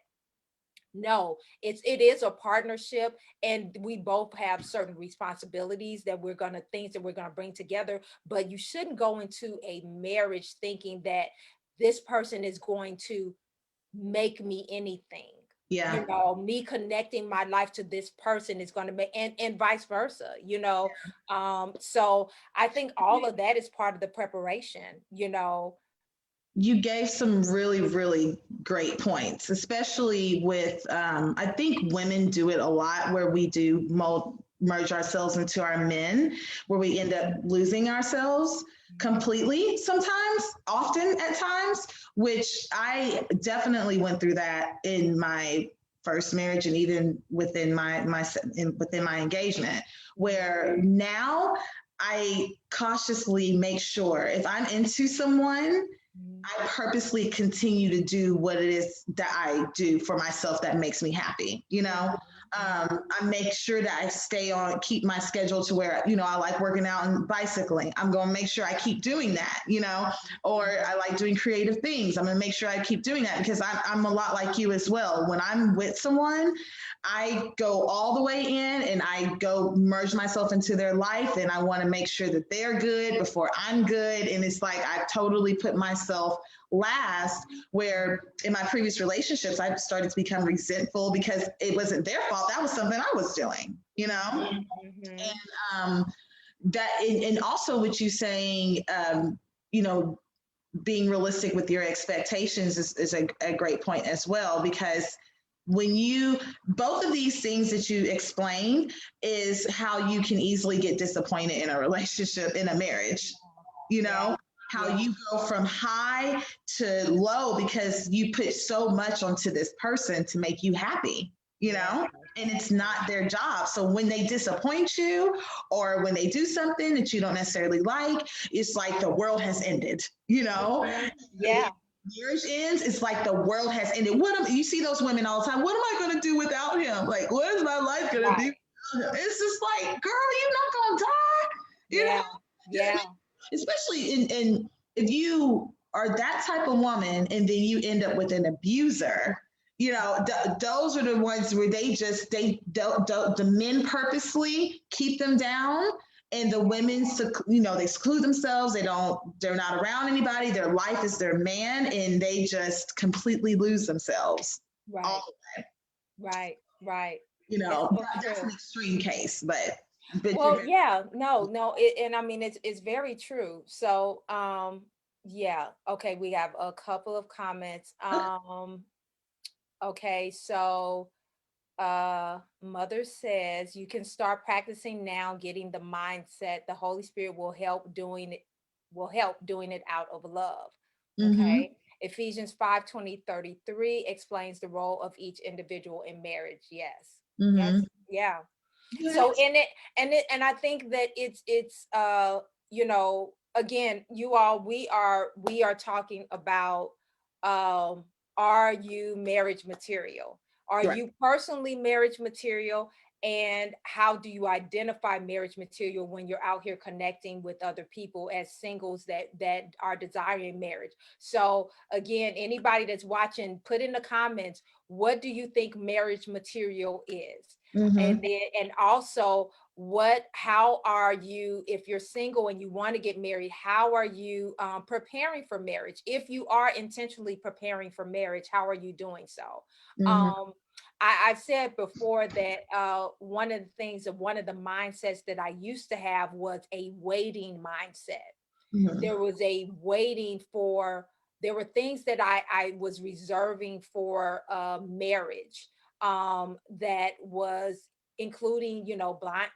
no, it is a partnership, and we both have certain responsibilities that things that we're going to bring together, but you shouldn't go into a marriage thinking that this person is going to make me anything. Yeah. Me connecting my life to this person is going to make, and vice versa. So I think all of that is part of the preparation. You gave some really, really great points, especially with, I think women do it a lot where we do merge ourselves into our men, where we end up losing ourselves completely sometimes, often at times, which I definitely went through that in my first marriage and even within my engagement, where now I cautiously make sure if I'm into someone, I purposely continue to do what it is that I do for myself that makes me happy. I make sure that I keep my schedule to where, I like working out and bicycling. I'm going to make sure I keep doing that, or I like doing creative things. I'm going to make sure I keep doing that because I'm a lot like you as well. When I'm with someone, I go all the way in and I go merge myself into their life, and I want to make sure that they're good before I'm good. And it's like I totally put myself last, where in my previous relationships I started to become resentful because it wasn't their fault. That was something I was doing. Mhm. And that and also what you saying, you know, being realistic with your expectations is a great point as well, because when you both of these things that you explain is how you can easily get disappointed in a relationship, in a marriage, you Yeah. know how Yeah. you go from high to low because you put so much onto this person to make you happy, Yeah. and it's not their job. So when they disappoint you or when they do something that you don't necessarily like, it's like the world has ended. Mhm. When Yeah. yours ends, it's like the world has ended. You see those women all the time. What am I going to do without him? Like, what is my life going to be Right. without him? It's just like, girl, you're not going to die. You know, Yeah. Yeah. especially in if you are that type of woman and then you end up with an abuser. Those are the ones where the men purposely keep them down, and the women, they seclude themselves. They're not around anybody. Their life is their man, and they just completely lose themselves. Right. All Right. Right. It's so that's an true. extreme case, but you're Well, yeah, no, no, and I mean it's very true. So, yeah, okay, we have a couple of comments. Okay, so mother says you can start practicing now, getting the mindset. The Holy Spirit will help doing it out of love. mm-hmm. Okay. Ephesians 5:20-33 explains the role of each individual in marriage. Yes. Yes. Mm-hmm. Yeah. So Yes. and I think that again, you all, we are talking about, um are you marriage material? Are Right. you personally marriage material? And how do you identify marriage material when you're out here connecting with other people as singles that are desiring marriage? So again, anybody that's watching, put in the comments, what do you think marriage material is? Mm-hmm. And also, how are you, if you're single and you want to get married, how are you preparing for marriage? If you are intentionally preparing for marriage, how are you doing so? Mhm. um I've said before that one of the things, of one of the mindsets that I used to have was a waiting mindset. Mhm. There was a waiting for, there were things that I was reserving for marriage, that was including,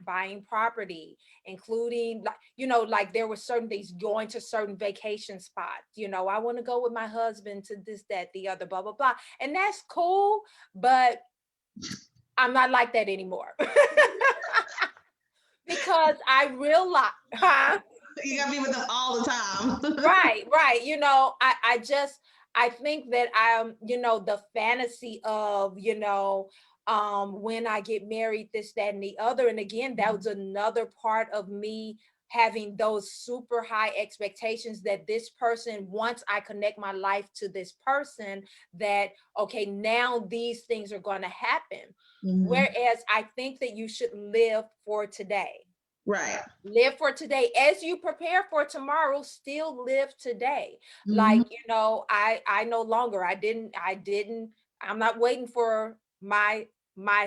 buying property, including, like, like there were certain things, going to certain vacation spots. I want to go with my husband to this, that, the other, blah, blah, blah. And that's cool, but I'm not like that anymore. Because I realize, huh? You gotta be with them all the time. Right, right. I think that the fantasy of, when I get married, this, that, and the other. And again, that was another part of me having those super high expectations that this person, once I connect my life to this person, that okay, now these things are going to happen. Mhm. Whereas I think that you should live for today. Right. Live for today as you prepare for tomorrow. Still live today. Mhm. Like, I no longer, I'm not waiting for my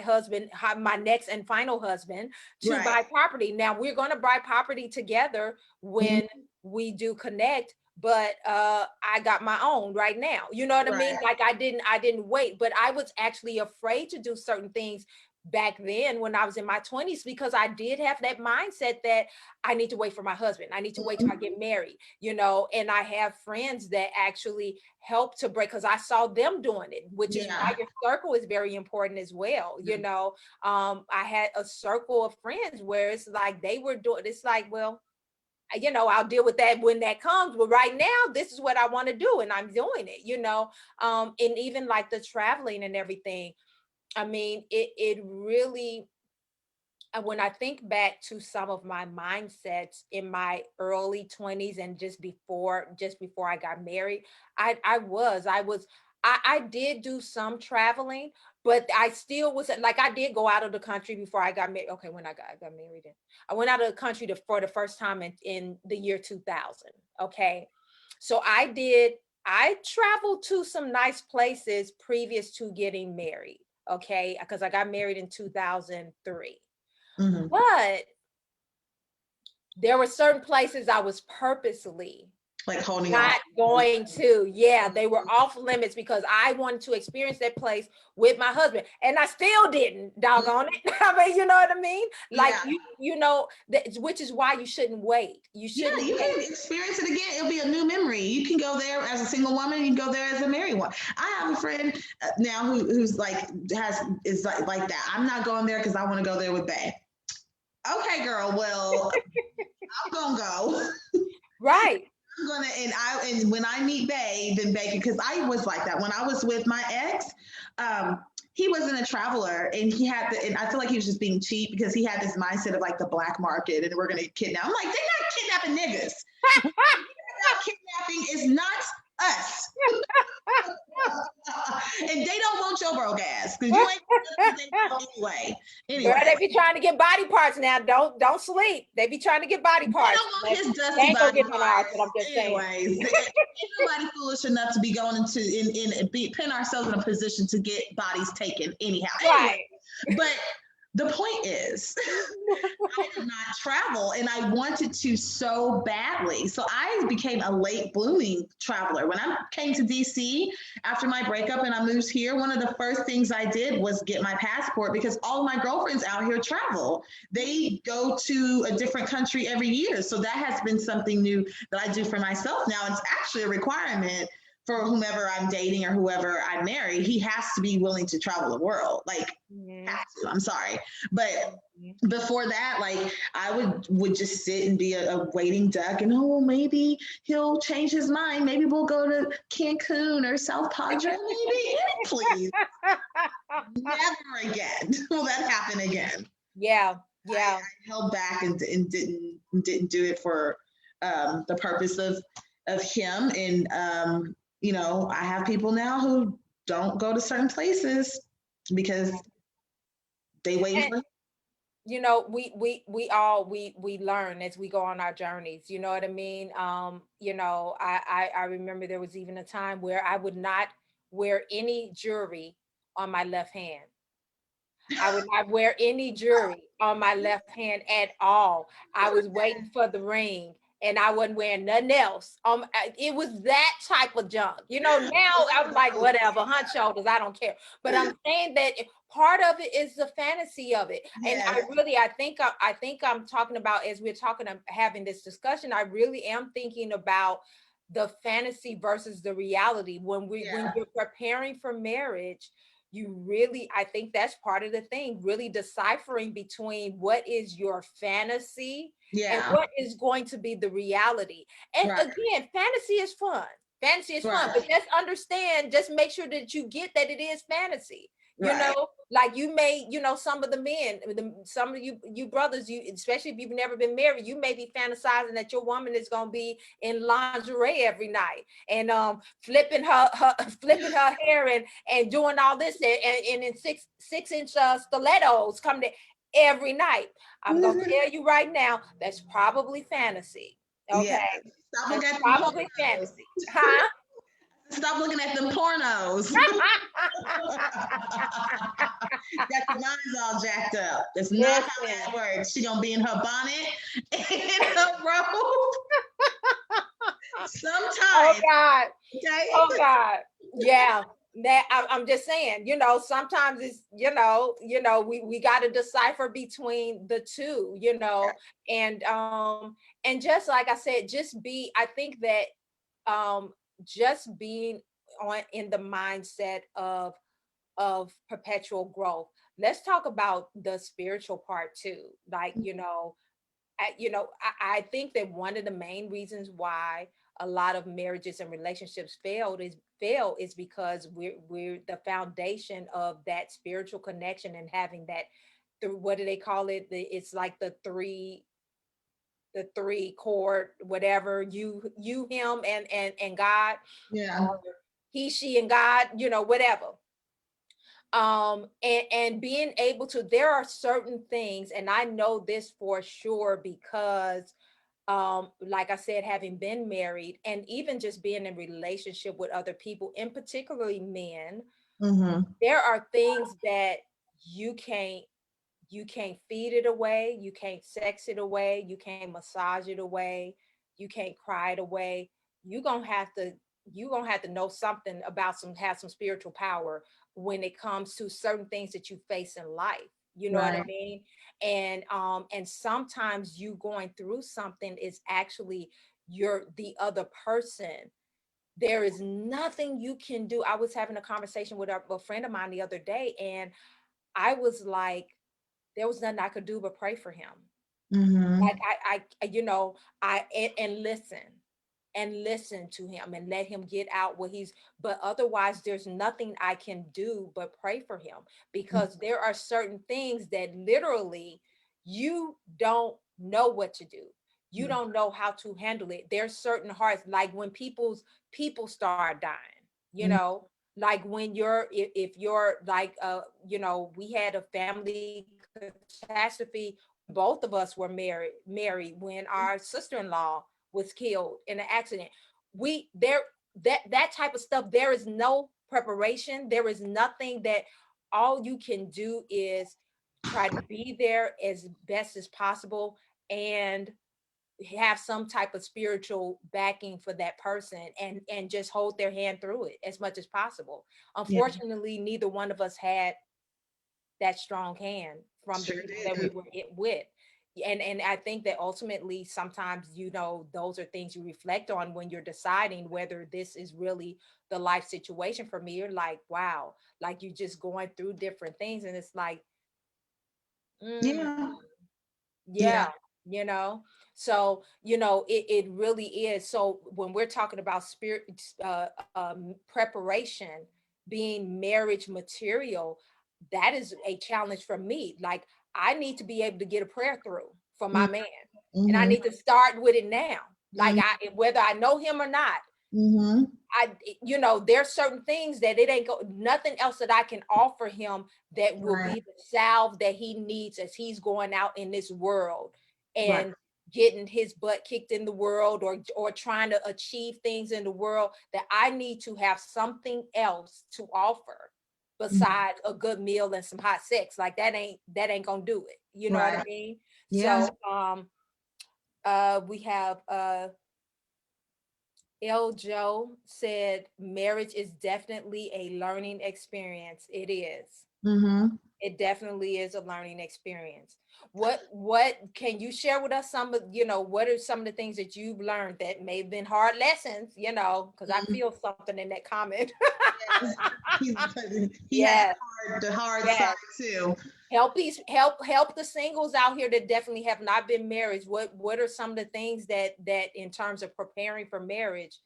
husband, my next and final husband, to Right. buy property. Now we're going to buy property together Mhm. when we do connect, but I got my own right now. You know what I mean? Right. Like I didn't wait, but I was actually afraid to do certain things back then when I was in my 20s, because I did have that mindset that I need to wait for my husband. I need to wait till I Mhm. get married, and I have friends that actually help to break, because I saw them doing it, which is why Yeah. your circle is very important as well. I had a circle of friends where it's like they were doing, it's like, well, I'll deal with that when that comes. But right now, this is what I want to do, and I'm doing it. And even like the traveling and everything. I mean, it really, when I think back to some of my mindsets in my early 20s and just before I got married, I did do some traveling, but I still was like, I did go out of the country before I got married. Okay, when I got married, I went out of the country for the first time in the year 2000. Okay. So I traveled to some nice places previous to getting married. Okay. Because I got married in 2003. Mhm. But there were certain places I was purposely Like holding off. not going to. Yeah, they were off limits because I wanted to experience that place with my husband, and I still didn't. Doggone it! I mean, you know what I mean? Like Yeah. which is why you shouldn't wait. You Yeah, shouldn't you wait. can experience it again. It'll be a new memory. You can go there as a single woman. You can go there as a married one. I have a friend now who's like is like that. I'm not going there because I want to go there with Bay. Okay, girl. Well, I'm gonna go. Right. I'm gonna and when I meet Bay, then Bay, because I was like that when I was with my ex. Um, he wasn't a traveler, and and I feel like he was just being cheap because he had this mindset of like the black market, and we're gonna kidnap. I'm like, they're not kidnapping niggas. Kidnapping is not us. And they don't want your broke ass because you ain't anyway. Girl, Anyway, they be trying to get body parts now. Don't sleep. They be trying to get body they parts. don't want They his they dusty ain't gonna body get none of ours, parts. but I'm just saying. Anyways, ain't nobody foolish enough to be going into pin ourselves in a position to get bodies taken anyhow. Anyway, Right. but the point is, I did not travel and I wanted to so badly. So I became a late blooming traveler. When I came to DC after my breakup and I moved here, one of the first things I did was get my passport because all of my girlfriends out here travel. They go to a different country every year. So that has been something new that I do for myself now. It's actually a requirement for whomever I'm dating or whoever I marry. He has to be willing to travel the world. Like, Mhm. have to. I'm sorry. But Mhm. before that, like I would just sit and be a waiting duck and oh maybe he'll change his mind. Maybe we'll go to Cancun or South Padre. Maybe please. Never again will that happen again. Yeah, I yeah. held back and didn't do it for the purpose of him. And I have people now who don't go to certain places because they waiting And for you know, we learn as we go on our journeys. You know what I mean? You know, I remember there was even a time where I would not wear any jewelry on my left hand. I would not wear any jewelry on my left hand at all. I was waiting for the ring, and I wasn't wearing nothing else. It was that type of junk. You know, now I'm like, whatever, hunch shoulders, I don't care. But I'm saying that part of it is the fantasy of it. And Yes. I think I'm talking about, as we're talking, having this discussion, I really am thinking about the fantasy versus the reality. When Yeah. you're preparing for marriage, you really, I think that's part of the thing, really deciphering between what is your fantasy and Yeah. what is going to be the reality. And Right. again, fantasy is fun. Fantasy is fun, Right. but just understand, just make sure that you get that it is fantasy. You Right. know, like you may, you know, some of the men, some of you brothers, you, especially if you've never been married, you may be fantasizing that your woman is going to be in lingerie every night, and flipping her flipping her hair, and doing all this, and in 6-inch stilettos coming to every night. I'm gonna tell you right now, that's probably fantasy. Yeah. Okay, Stop that's looking at them probably pornos. fantasy, huh? Stop looking at them pornos. Got your mind's all jacked up. That's not how Listen, that works. She gonna be in her bonnet and her robe. oh Sometimes, God, oh okay? God, yeah. That I'm just saying, you know, sometimes it's, we got to decipher between the two, you know, and just like I said, just be. I think that um, just being on in the mindset of perpetual growth. Let's talk about the spiritual part too. Like, I think that one of the main reasons why a lot of marriages and relationships fail is because we're the foundation of that spiritual connection, and having that through, what do they call it? It's like the three chord, whatever, you him and God, Yeah. or he she and God, whatever. And being able to, there are certain things, and I know this for sure because like I said, having been married and even just being in relationship with other people, and particularly men, Mm-hmm. there are things that you can't you can't feed it away, you can't sex it away, you can't massage it away, you can't cry it away. you're gonna have to you're gonna have to know something about have some spiritual power when it comes to certain things that you face in life. You know what I Right. mean? And sometimes you going through something is actually you're the other person. There is nothing you can do. I was having a conversation with a friend of mine the other day, and I was like, there was nothing I could do but pray for him. Like Mm-hmm. and listen to him and let him get out what he's, but otherwise there's nothing I can do but pray for him, because there are certain things that literally you don't know what to do. You don't know how to handle it. There's certain hearts, like when people start dying, you Mm-hmm. know, like when if you're like we had a family catastrophe when both of us were married when our sister-in-law was killed in an accident. We there that type of stuff, there is no preparation. There is nothing that all you can do is try to be there as best as possible, and have some type of spiritual backing for that person, and just hold their hand through it as much as possible. Yeah. Unfortunately, neither one of us had that strong hand from the Sure people that we did. were with. And I think that ultimately sometimes, those are things you reflect on when you're deciding whether this is really the life situation for me. You're like, wow, like you're just going through different things, and it's like, mm, Yeah. yeah, Yeah. you know. So it really is. So when we're talking about spirit, preparation being marriage material, that is a challenge for me. Like, I need to be able to get a prayer through for my man, and I Mm-hmm. need to start with it now. Like, Mm-hmm. whether I know him or not, Mm-hmm. I, there's certain things that it ain't nothing else that I can offer him that will Right. be the salve that he needs as he's going out in this world Right. and getting his butt kicked in the world, or trying to achieve things in the world, that I need to have something else to offer besides a good meal and some hot sex. Like that ain't gonna do it. You know what I Right. mean? Yeah. So we have El Joe said marriage is definitely a learning experience. It is. Mm-hmm. It definitely is a learning experience. What can you share with us some of, what are some of the things that you've learned that may have been hard lessons, because I feel something in that comment. Yes. He's, he has Yes, the hard side yes. too. Help the singles out here that definitely have not been married. What are some of the things that in terms of preparing for marriage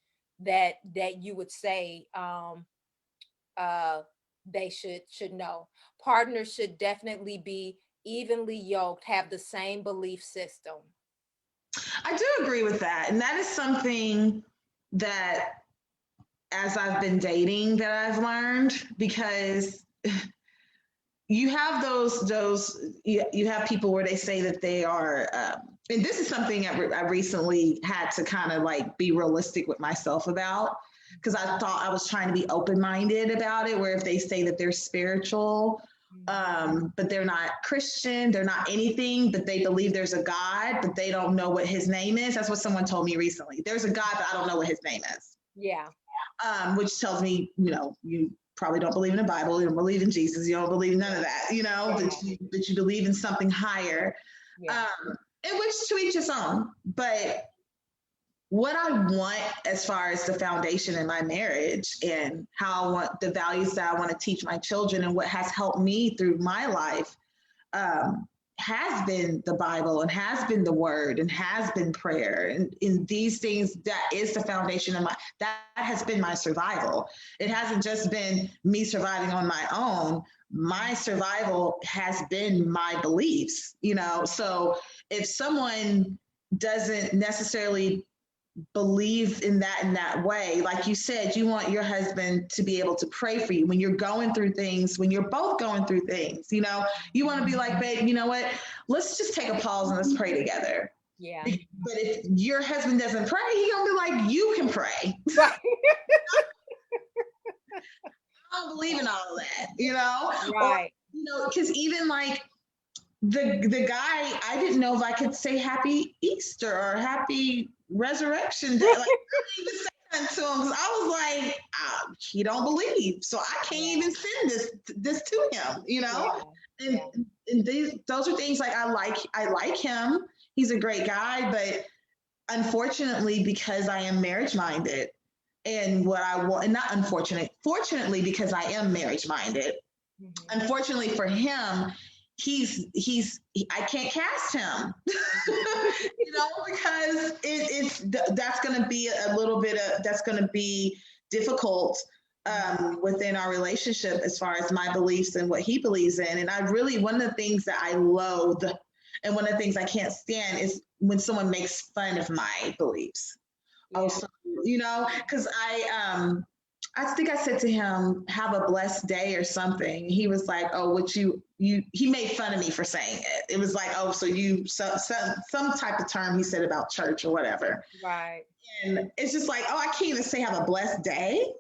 that you would say uh they should know? Partners should definitely be evenly yoked, have the same belief system. I do agree with that. And that is something that, as I've been dating, that I've learned, because you have you have people where they say that they are, and this is something I recently had to kind of like be realistic with myself about, because I thought I was trying to be open-minded about it, where if they say that they're spiritual, but they're not Christian, they're not anything, but they believe there's a God, but they don't know what his name is. That's what someone told me recently. There's a God, but I don't know what his name is. Yeah. Which tells me, you probably don't believe in the Bible, you don't believe in Jesus, you don't believe none of that, that you believe in something higher. Yeah. In which, to each his own. But what I want as far as the foundation in my marriage, and how I want the values that I want to teach my children, and what has helped me through my life, um, has been the Bible, and has been the word, and has been prayer. And in these things, that is the foundation of that has been my survival. It hasn't just been me surviving on my own. My survival has been my beliefs, So if someone doesn't necessarily believe in that way, like you said, you want your husband to be able to pray for you when you're going through things, when you're both going through things, you want to be like, babe, you know what, let's just take a pause and let's pray together. Yeah. But if your husband doesn't pray, he's gonna be like, you can pray. Right. I don't believe in all of that, or Right. because even like the guy, I didn't know if I could say happy Easter or happy resurrection day. Like, I didn't even say that to him, because I was like, he don't believe, so I can't even send this to him, Yeah. And, Yeah. and those are things like I like him. He's a great guy, but unfortunately, because I am marriage minded, and what I want, and not fortunately, because I am marriage minded. Mhm. Unfortunately for him, I can't cast him, because that's going to be a little bit of, that's going to be difficult within our relationship, as far as my beliefs and what he believes in. And one of the things that I loathe, and one of the things I can't stand, is when someone makes fun of my beliefs. Yeah. So, because I think I said to him, have a blessed day or something. He was like, oh, what he made fun of me for saying it. It was like, oh, so some type of term he said about church or whatever. Right. And it's just like, oh, I can't even say have a blessed day,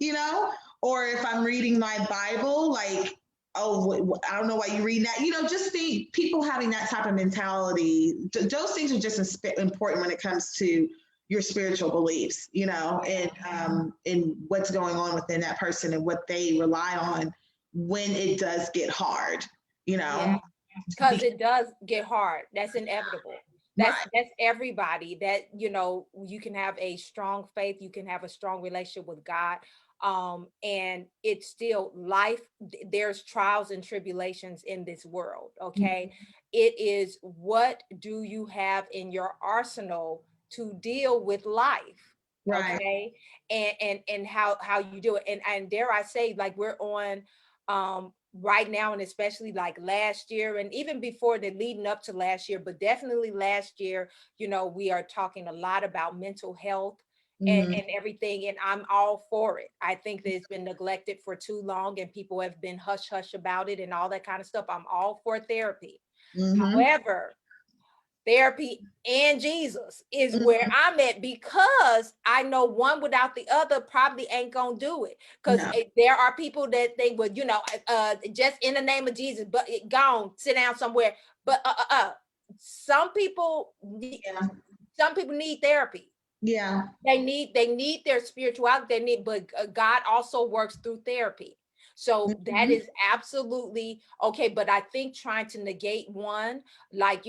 or if I'm reading my Bible, like, oh, I don't know why you read that, just people having that type of mentality. Those things are just important when it comes to your spiritual beliefs, and what's going on within that person, and what they rely on when it does get hard, Yeah. Because it does get hard. That's inevitable. That's Right. that's everybody. That you can have a strong faith, you can have a strong relationship with God, and it's still life. There's trials and tribulations in this world. Okay, it is, what do you have in your arsenal to deal with life? Right. Okay, and how you do it, and dare I say, like, we're on right now, and especially like last year, and even before, the leading up to last year, but definitely last year, we are talking a lot about mental health Mhm. and everything. And I'm all for it. I think that it's been neglected for too long and people have been hush hush about it and all that kind of stuff. I'm all for therapy. Mhm. However, therapy and Jesus is where Mhm. I'm at, because I know one without the other probably ain't gonna do it. Because No. there are people that they would, just in the name of Jesus, but gone, sit down somewhere. But some people, Yeah. some people need therapy. Yeah. They need their spirituality. They need, but God also works through therapy. So that Mhm. is absolutely okay. But I think trying to negate one, like,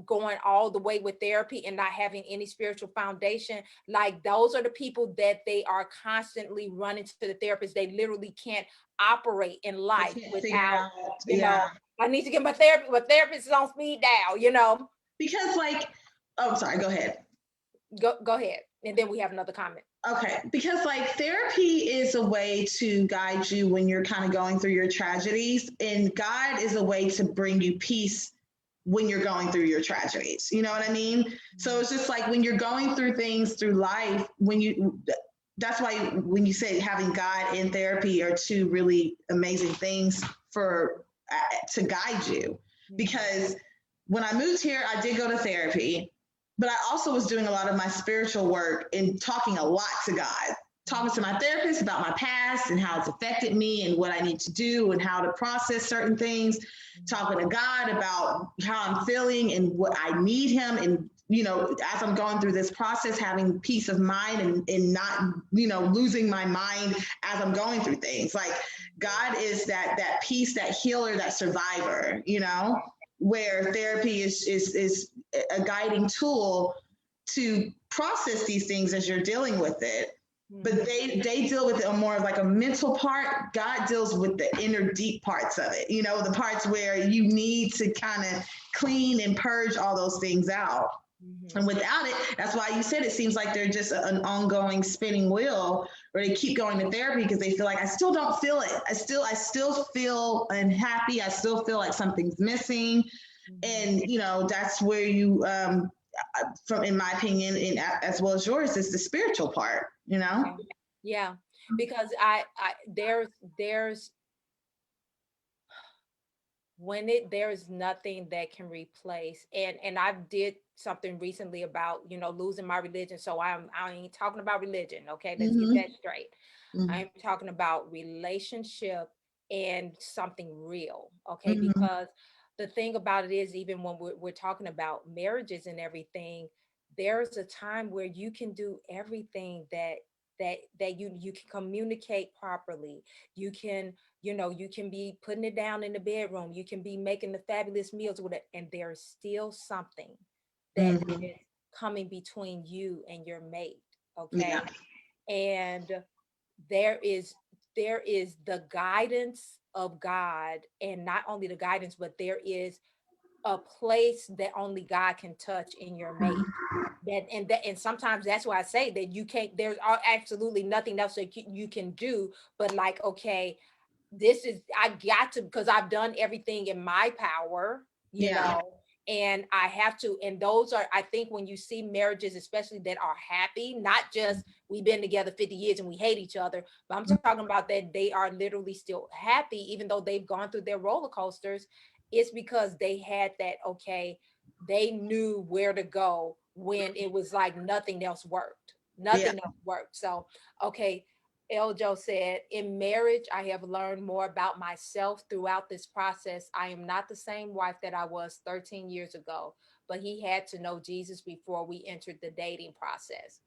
going all the way with therapy and not having any spiritual foundation, like those are the people that they are constantly running to the therapist. They literally can't operate in They life can't figure without, out. you Yeah. know, I need to get my therapy. My therapist is on speed dial. Because like, oh, sorry. Go ahead. Go ahead. And then we have another comment. Okay, because like therapy is a way to guide you when you're kind of going through your tragedies, and God is a way to bring you peace when you're going through your tragedies. You know what I mean? So it's just like when you're going through things through life, that's why when you say having God and therapy are two really amazing things for to guide you. Because when I moved here, I did go to therapy, but I also was doing a lot of my spiritual work and talking a lot to God, talking to my therapist about my past and how it's affected me and what I need to do and how to process certain things, talking to God about how I'm feeling and what I need Him. And, as I'm going through this process, having peace of mind and not, losing my mind as I'm going through things. Like God is that peace, that healer, that survivor, where therapy is a guiding tool to process these things as you're dealing with it. But they deal with it on more of like a mental part. God deals with the inner deep parts of it, the parts where you need to kind of clean and purge all those things out. And without it, that's why you said it seems like they're just an ongoing spinning wheel where they keep going to therapy because they feel like I still don't feel it. I still feel unhappy. I still feel like something's missing. And that's where you from in my opinion and as well as yours is the spiritual part. Yeah, because I there's when there's nothing that can replace, and I did something recently about losing my religion. So I ain't talking about religion. Okay, let's get Mm-hmm. that straight. Mm-hmm. I'm talking about relationship and something real. Okay, Mm-hmm. because the thing about it is, even when we're talking about marriages and everything, there's a time where you can do everything that you can communicate properly. You can, you can be putting it down in the bedroom. You can be making the fabulous meals with it, and there's still something that Mm-hmm. is coming between you and your mate. Yeah. Okay, and there is there is the guidance of God, and not only the guidance, but there is a place that only God can touch in your mate. And sometimes that's why I say that you can't. There's absolutely nothing else that you can do. But like, okay, this is, I got to, because I've done everything in my power, Yeah. and I have to. And those are, I think, when you see marriages, especially that are happy, not just we've been together 50 years and we hate each other, but I'm talking about that they are literally still happy, even though they've gone through their roller coasters. It's because they had that, okay, they knew where to go when it was like nothing else worked. Yeah. Nothing else worked. So, okay, Eljo said, in marriage, I have learned more about myself throughout this process. I am not the same wife that I was 13 years ago, but he had to know Jesus before we entered the dating process.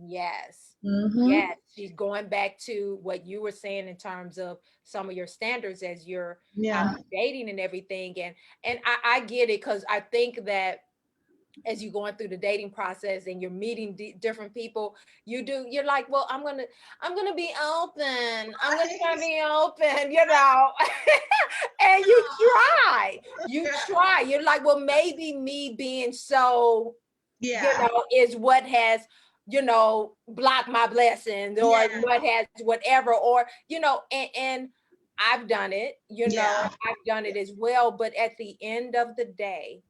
Yes. Mm-hmm. Yes. She's going back to what you were saying in terms of some of your standards as you're Yeah. dating and everything. And I get it, because I think that as you're going through the dating process and you're meeting different people, you're like, well, I'm gonna be open. I'm gonna try to Right. be open, and you try. You're like, well, maybe me being so, Yeah. is what has, blocked my blessings, or Yeah. what has whatever, or, and I've done it, Yeah. I've done it as well. But at the end of the day,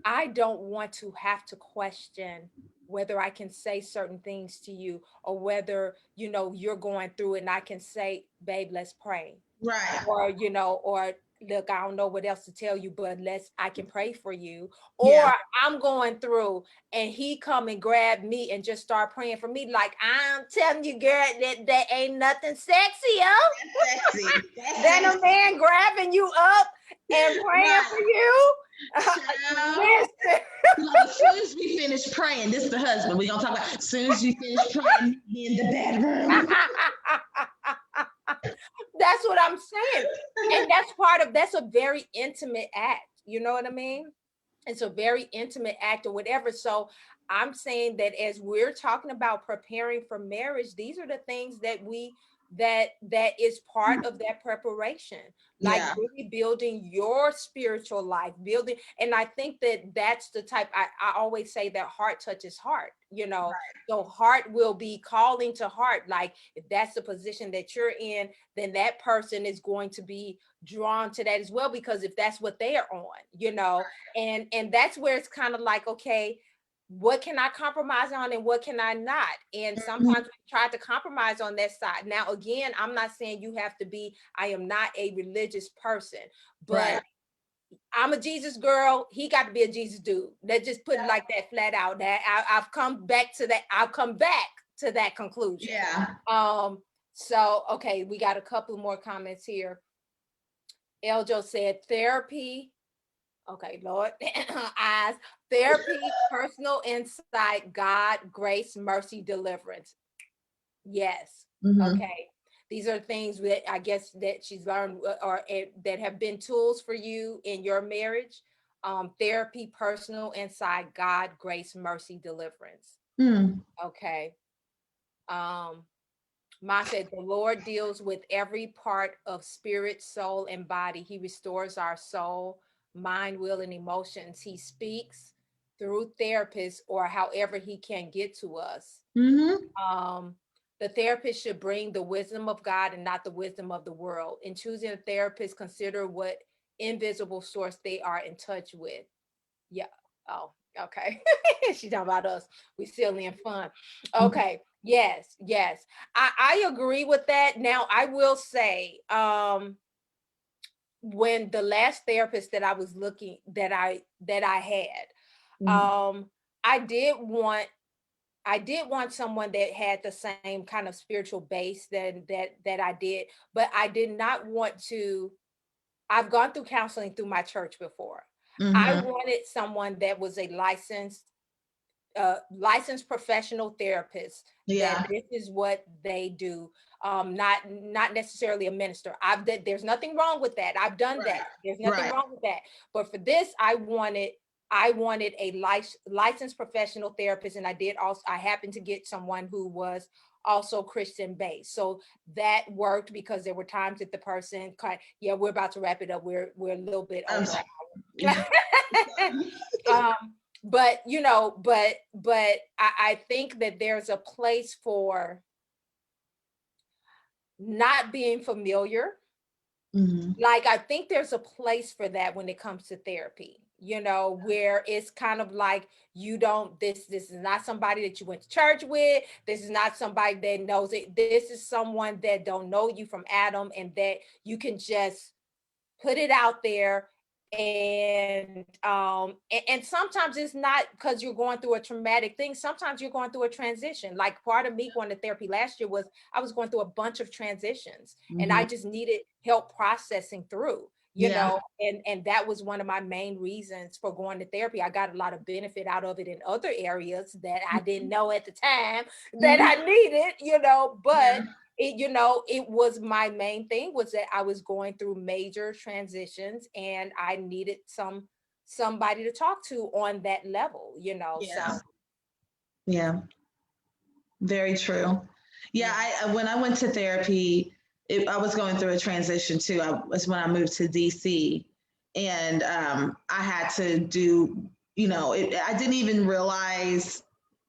I don't want to have to question. whether I can say certain things to you, or whether, you're going through it and I can say, babe, let's pray. Right. Or, or look, I don't know what else to tell you, but I can pray for you. Yeah. Or I'm going through and he come and grab me and just start praying for me. Like, I'm telling you, girl, that ain't nothing sexier That's sexy. That's than sexy. a man grabbing you up and praying for Right. you. Child. Listen. Like, as soon as we finish praying, this is the husband. We're gonna talk about as soon as you finish praying, be in the bedroom. That's what I'm saying. And that's a very intimate act. You know what I mean? It's a very intimate act or whatever. So I'm saying that as we're talking about preparing for marriage, these are the things that is part of that preparation, like Yeah. really building your spiritual life, building. And I think that that's the type, I always say that heart touches heart, so heart will be calling to heart. Like if that's the position that you're in, then that person is going to be drawn to that as well, because if that's what they are on, and that's where it's kind of like, okay, what can I compromise on and what can I not? And sometimes we try to compromise on that side. Now, again, I'm not saying you have to be, I am not a religious person, but Right. I'm a Jesus girl. He got to be a Jesus dude. Let's just put it like that, flat out. That I've come back to that. I've come back to that conclusion. Yeah. So, okay, we got a couple more comments here. Eljo said therapy. Okay, Lord, eyes, therapy, personal insight, God, grace, mercy, deliverance. Yes. Okay. These are things that I guess that she's learned, or that have been tools for you in your marriage. Therapy, personal insight, God, grace, mercy, deliverance. Okay. Ma said, the Lord deals with every part of spirit, soul, and body. He restores our soul, mind, will, and emotions. He speaks through therapists or however he can get to us. The therapist should bring the wisdom of God and not the wisdom of the world. In choosing a therapist, consider what invisible source they are in touch with. Yeah. Oh, okay. She's talking about us. We still in fun. Okay. Yes. Yes. I agree with that. Now I will say, when the last therapist that I was looking that I had, I did want someone that had the same kind of spiritual base that I did, but I did not want to. I've gone through counseling through my church before. I wanted someone that was a licensed professional therapist, that Yeah. this is what they do. Not necessarily a minister. There's nothing wrong with that. I've done Right. that. There's nothing Right. wrong with that. But for this, I wanted a licensed professional therapist, and I happened to get someone who was also Christian based. So that worked, because there were times that the person yeah, we're about to wrap it up. We're a little bit over an hour. But I think that there's a place for not being familiar. Like, I think there's a place for that when it comes to therapy, where it's kind of like, this is not somebody that you went to church with. This is not somebody that knows it. This is someone that don't know you from Adam, and that you can just put it out there. And sometimes it's not because you're going through a traumatic thing. Sometimes you're going through a transition. Like, part of me going to therapy last year was I was going through a bunch of transitions, and I just needed help processing through, Yeah. and that was one of my main reasons for going to therapy. I got a lot of benefit out of it in other areas that I didn't know at the time that I needed, but it was, my main thing was that I was going through major transitions, and I needed somebody to talk to on that level, Yeah. so. Yeah. Very true. Yeah. When I went to therapy, I was going through a transition too. Was when I moved to DC, and I had to do, I didn't even realize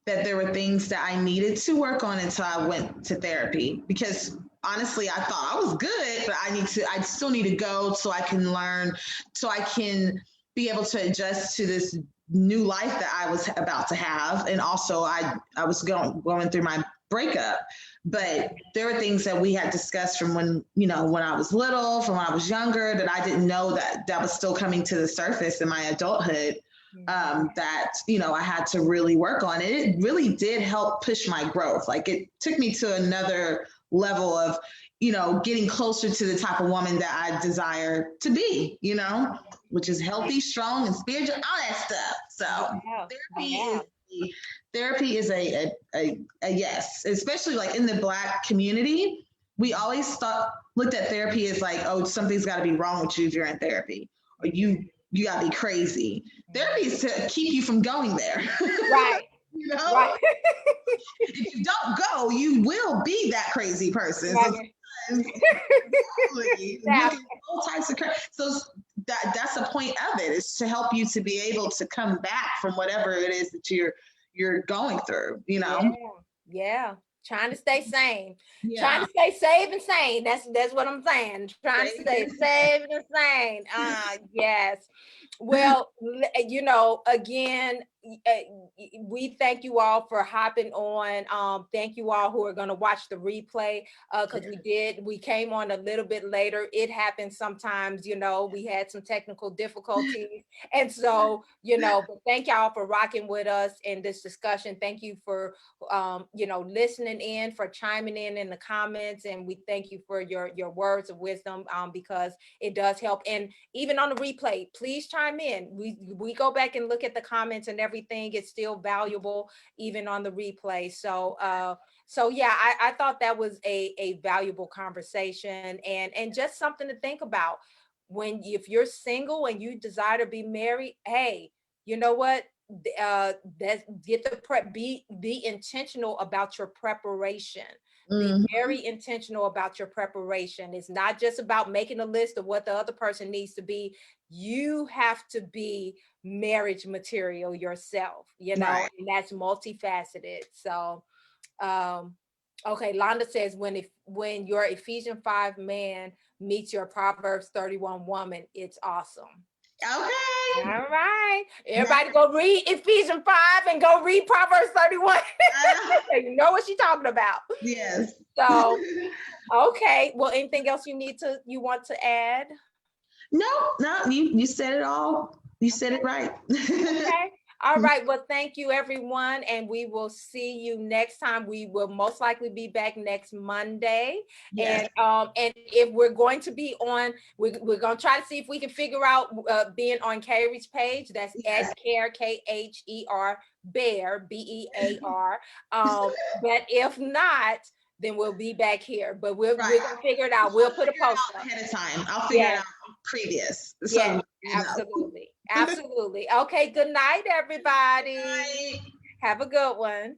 that there were things that I needed to work on until I went to therapy, because honestly, I thought I was good, but I still need to go so I can learn, so I can be able to adjust to this new life that I was about to have. And also I was going through my breakup. But there were things that we had discussed from when, when I was little, from when I was younger, that I didn't know that was still coming to the surface in my adulthood. That, I had to really work on it. It really did help push my growth. Like, it took me to another level of, getting closer to the type of woman that I desire to be, which is healthy, strong, and spiritual, all that stuff. So therapy is a yes, especially like in the Black community. We always looked at therapy as like, oh, something's got to be wrong with you if you're in therapy, or you got to be crazy. Therapy is to keep you from going there. Right. Right. If you don't go, you will be that crazy person. Right. So all types of so that's the point of it, is to help you to be able to come back from whatever it is that you're going through. Yeah. Trying to stay sane. Yeah. Trying to stay safe and sane. That's what I'm saying. Trying to stay safe and sane. Yes. Well, again, we thank you all for hopping on. Thank you all who are going to watch the replay, because we came on a little bit later. It happens sometimes, we had some technical difficulties. And so, but thank y'all for rocking with us in this discussion. Thank you for, listening in, for chiming in the comments. And we thank you for your words of wisdom, because it does help. And even on the replay, please chime in. We go back and look at the comments and everything. It's still valuable even on the replay. So yeah, I thought that was a valuable conversation, and just something to think about if you're single and you desire to be married. Hey, you know what? Be intentional about your preparation. Be very intentional about your preparation. It's not just about making a list of what the other person needs to be. You have to be marriage material yourself, Right. and that's multifaceted. So, okay, Londa says when your Ephesians 5 man meets your Proverbs 31 woman, it's awesome. Okay. All right. Everybody go read Ephesians 5 and go read Proverbs 31. You know what she's talking about. Yes. So, okay. Well, anything else you want to add? No, you said it all. You said it right. Okay. All right. Well, thank you, everyone. And we will see you next time. We will most likely be back next Monday. Yes. And if we're going to be on, we're going to try to see if we can figure out being on Carrie's page. That's at Care, Kher, Bear, Bear. But if not, then we'll be back here. But we're going to figure it out. We'll put a post up ahead of time. I'll figure it out previous. So, absolutely. Absolutely. Okay. Good night, everybody. Good night. Have a good one.